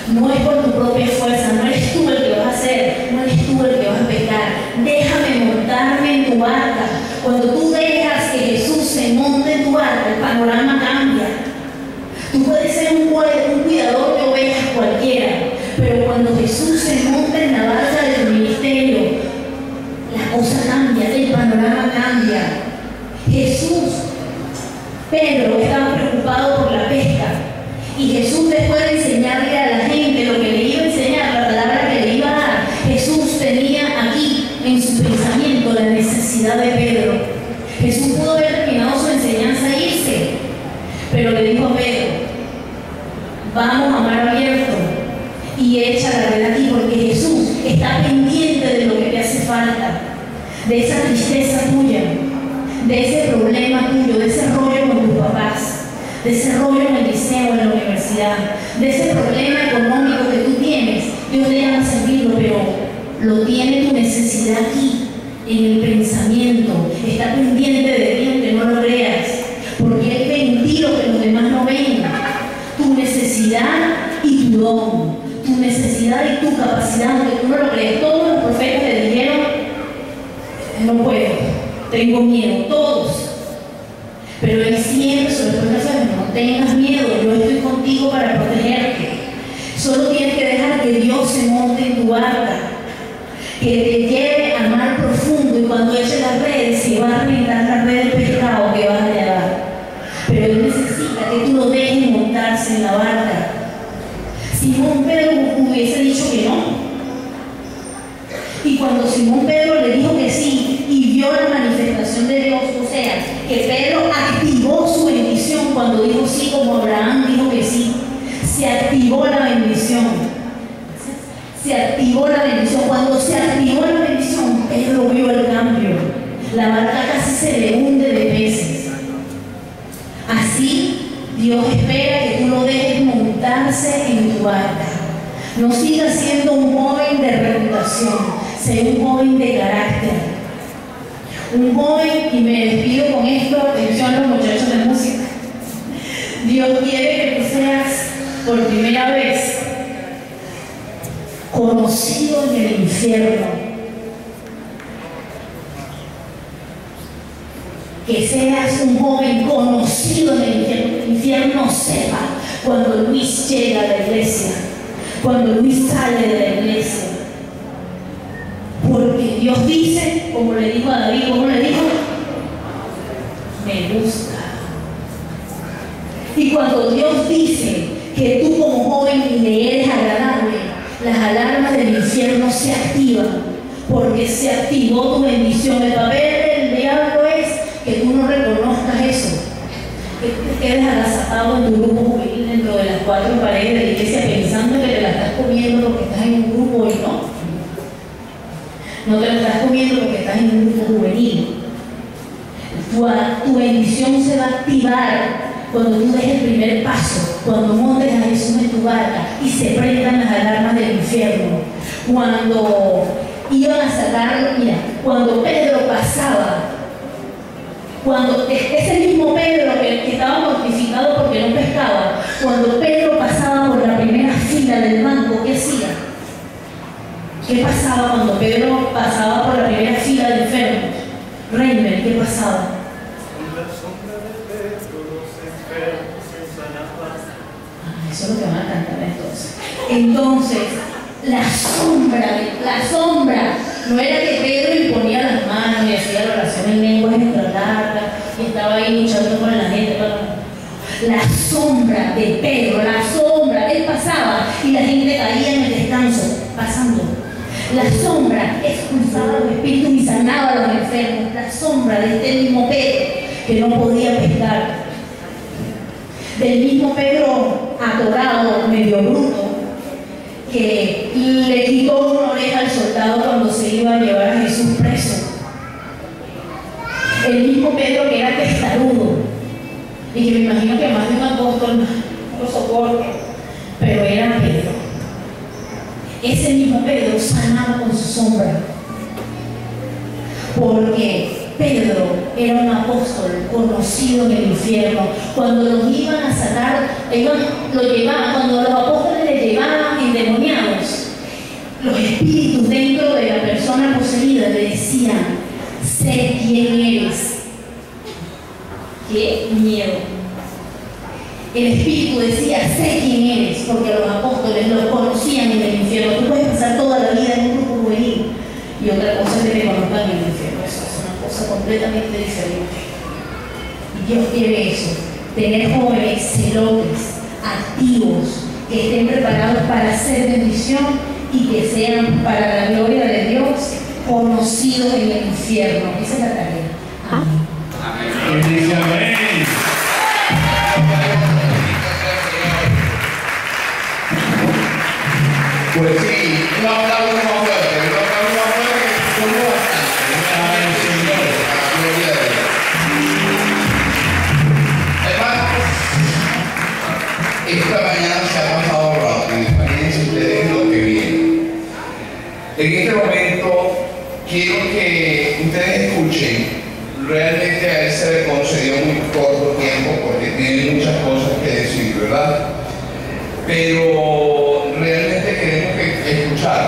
no es por tu propia fuerza, no eres tú el que vas a hacer, no eres tú el que vas a pecar. Déjame montarme en tu barca. Cuando tú dejas que Jesús se monte en tu barca, el panorama cambia. Tú puedes ser un cuidador de ovejas cualquiera, pero cuando Jesús se monta en la barca de tu ministerio, la cosa cambia, el panorama cambia. Pedro estaba preocupado por la pesca, y Jesús, después de enseñarle a la gente lo que le iba a enseñar, la palabra que le iba a dar, Jesús tenía aquí en su pensamiento la necesidad de Pedro. Jesús pudo haber terminado su enseñanza e irse, pero le dijo a Pedro: vamos a mar abierto y echa la red aquí, porque Jesús está pendiente de lo que te hace falta, de esa tristeza tuya, de ese problema tuyo, de ese rollo con tus papás, de ese rollo en el liceo, en la universidad, de ese problema económico que tú tienes. Dios te llama a servirlo, pero lo tiene tu necesidad aquí. en el pensamiento, está pendiente de ti aunque no lo creas, porque Él ven ti lo que los demás no ven, tu necesidad y tu don, tu necesidad y tu capacidad, aunque tú no lo creas. Todos los profetas le dijeron, no puedo, tengo miedo, todos. Pero Él siempre sobre todo dice, no tengas miedo, yo estoy contigo para protegerte. Solo tienes que dejar que Dios se monte en tu barca, que te lleve al mar profundo, y cuando eche las redes se va a brindar la red de pescado que vas a llevar. Pero Él necesita que tú lo dejes montarse en la barca. Simón Pedro hubiese dicho que no. Y cuando Simón Pedro le dijo que sí y vio la manifestación de Dios, o sea, que Pedro activó su bendición cuando dijo sí, como Abraham dijo que sí, se activó la bendición. Se activó la bendición. Cuando se activó la bendición, Pedro vio el cambio. La barca casi se le hunde de peces. Así, Dios espera que tú lo dejes montarse en tu barca. No sigas siendo un joven de reputación, sé un joven de carácter. Un joven, y me despido con esto, atención a los muchachos de música. Dios quiere que tú seas por primera vez conocido en el infierno. Que seas un joven conocido en el infierno. El infierno sepa cuando Luis llega a la iglesia, cuando Luis sale de la iglesia. Porque Dios dice, como le dijo a David, ¿cómo le dijo? Me busca. Y cuando Dios dice que tú como joven le eres agradable, las alarmas del infierno se activan, porque se activó tu bendición. El papel del diablo es que tú no reconozcas eso, que te quedes agazapado en tu grupo juvenil dentro de las cuatro paredes de la iglesia pensando que te la estás comiendo porque estás en un grupo y no te la estás comiendo porque estás en un grupo juvenil. Tu bendición se va a activar cuando tú des el primer paso, cuando montes a Jesús en tu barca y se prendan las alarmas del infierno. Cuando iban a sacarlo, mira, cuando Pedro pasaba, cuando ese mismo Pedro que estaba mortificado porque no pescaba, cuando Pedro pasaba por la primera fila del banco, ¿qué hacía? ¿Qué pasaba cuando Pedro pasaba por la primera fila de enfermos? Reimer, ¿qué pasaba? Eso es lo que van a cantar entonces. Entonces, la sombra, no era que Pedro imponía las manos y hacía la oración en lenguas extralargas y estaba ahí luchando con la gente. La sombra de Pedro, él pasaba y la gente caía en el descanso, pasando. La sombra expulsaba a los espíritus y sanaba a los enfermos. La sombra de este mismo Pedro que no podía pescar. Del mismo Pedro atorado, medio bruto, que le quitó una oreja al soldado cuando se iba a llevar a Jesús preso. El mismo Pedro que era testarudo y que me imagino que más de un apóstol no lo soporta, pero era Pedro. Ese mismo Pedro sanaba con su sombra, porque Pedro era un apóstol conocido en el infierno. Cuando los iban a sacar, lo llevaban, cuando los apóstoles le llevaban endemoniados, los espíritus dentro de la persona poseída le decían: sé quién eres. ¡Qué miedo! El espíritu decía: sé quién eres, porque los apóstoles lo conocían en el infierno. Tú puedes pasar toda la vida en un grupo juvenil y otra cosa es que te conozcan en el infierno. Eso es una cosa completamente diferente. Y Dios quiere eso, tener jóvenes celotes, activos, que estén preparados para hacer bendición y que sean, para la gloria de Dios, conocidos en el infierno. Esa es la tarea. Amén. Amén. Pues sí, un aplauso más fuerte, que sonó bastante. Gloria a Dios. Hermanos, esta mañana se ha pasado rápido, imagínense ustedes lo que viene. En este momento quiero que realmente a él se le concedió muy corto tiempo porque tiene muchas cosas que decir, ¿verdad? Pero realmente queremos escuchar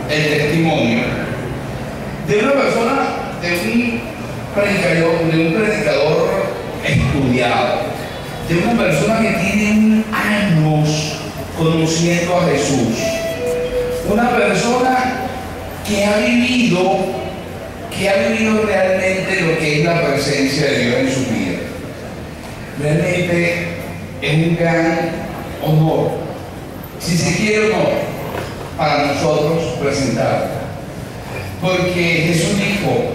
el testimonio de una persona, de un predicador estudiado, de una persona que tiene años conociendo a Jesús, una persona que ha vivido realmente lo que es la presencia de Dios en su vida. Realmente es un gran honor, si se quiere honor, para nosotros presentarlo, porque Jesús dijo: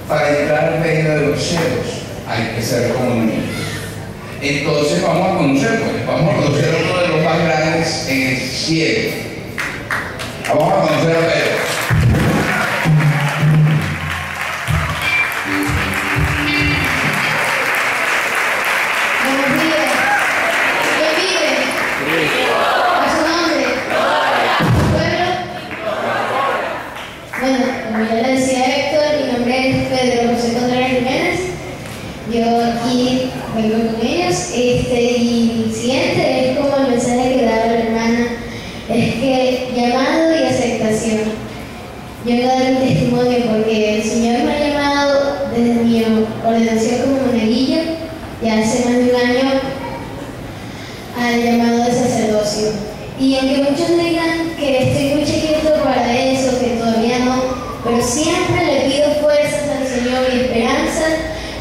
para entrar al reino de los cielos hay que ser como niños. Entonces vamos a conocer a uno de los más grandes en el cielo. Vamos a conocer a Pedro. Y siguiente es como el mensaje que daba la hermana, es que llamado y aceptación. Yo voy a dar un testimonio porque el Señor me ha llamado desde mi ordenación como monaguilla, ya hace más de un año, al llamado de sacerdocio. Y aunque muchos digan que estoy muy chiquito para eso, que todavía no, pero siempre le pido fuerzas al Señor y esperanza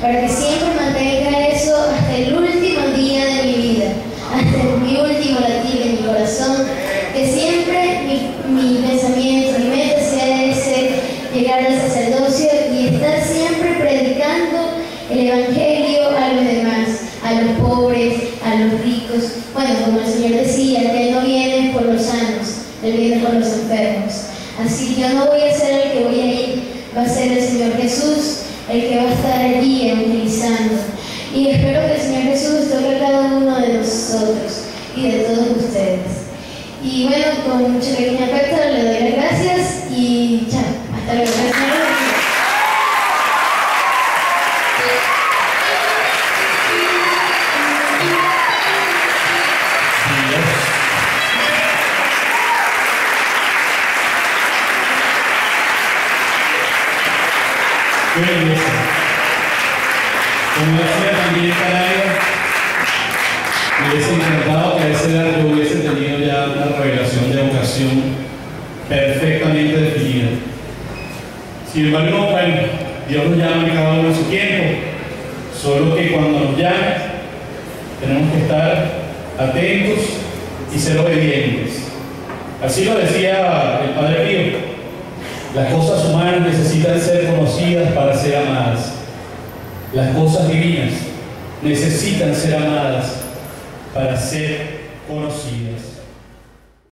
para que siempre mantenga eso hasta el último día de mi vida, hasta mi último latir de mi corazón, que siempre mi pensamiento, mi meta sea ese, llegar al sacerdocio y estar siempre predicando el Evangelio a los demás, a los pobres, a los ricos. Bueno, como el Señor decía, que Él no viene por los sanos, Él viene por los enfermos. Así que yo no voy a ser el que voy a ir, va a ser el Señor Jesús el que va a estar allí evangelizando. Y espero que el Señor Jesús toque a cada uno de nosotros y de todos ustedes. Y bueno, con mucho cariño y afecto le doy las gracias y chao. Hasta luego. Qué belleza. Como decía también Canaria, me hubiese encantado que a esa edad yo hubiese tenido ya una revelación de vocación perfectamente definida. Sin embargo, bueno, Dios nos llama a cada uno en su tiempo, solo que cuando nos llame tenemos que estar atentos y ser obedientes. Así lo decía el Padre Pío. Las cosas humanas necesitan ser conocidas para ser amadas. Las cosas divinas necesitan ser amadas para ser conocidas.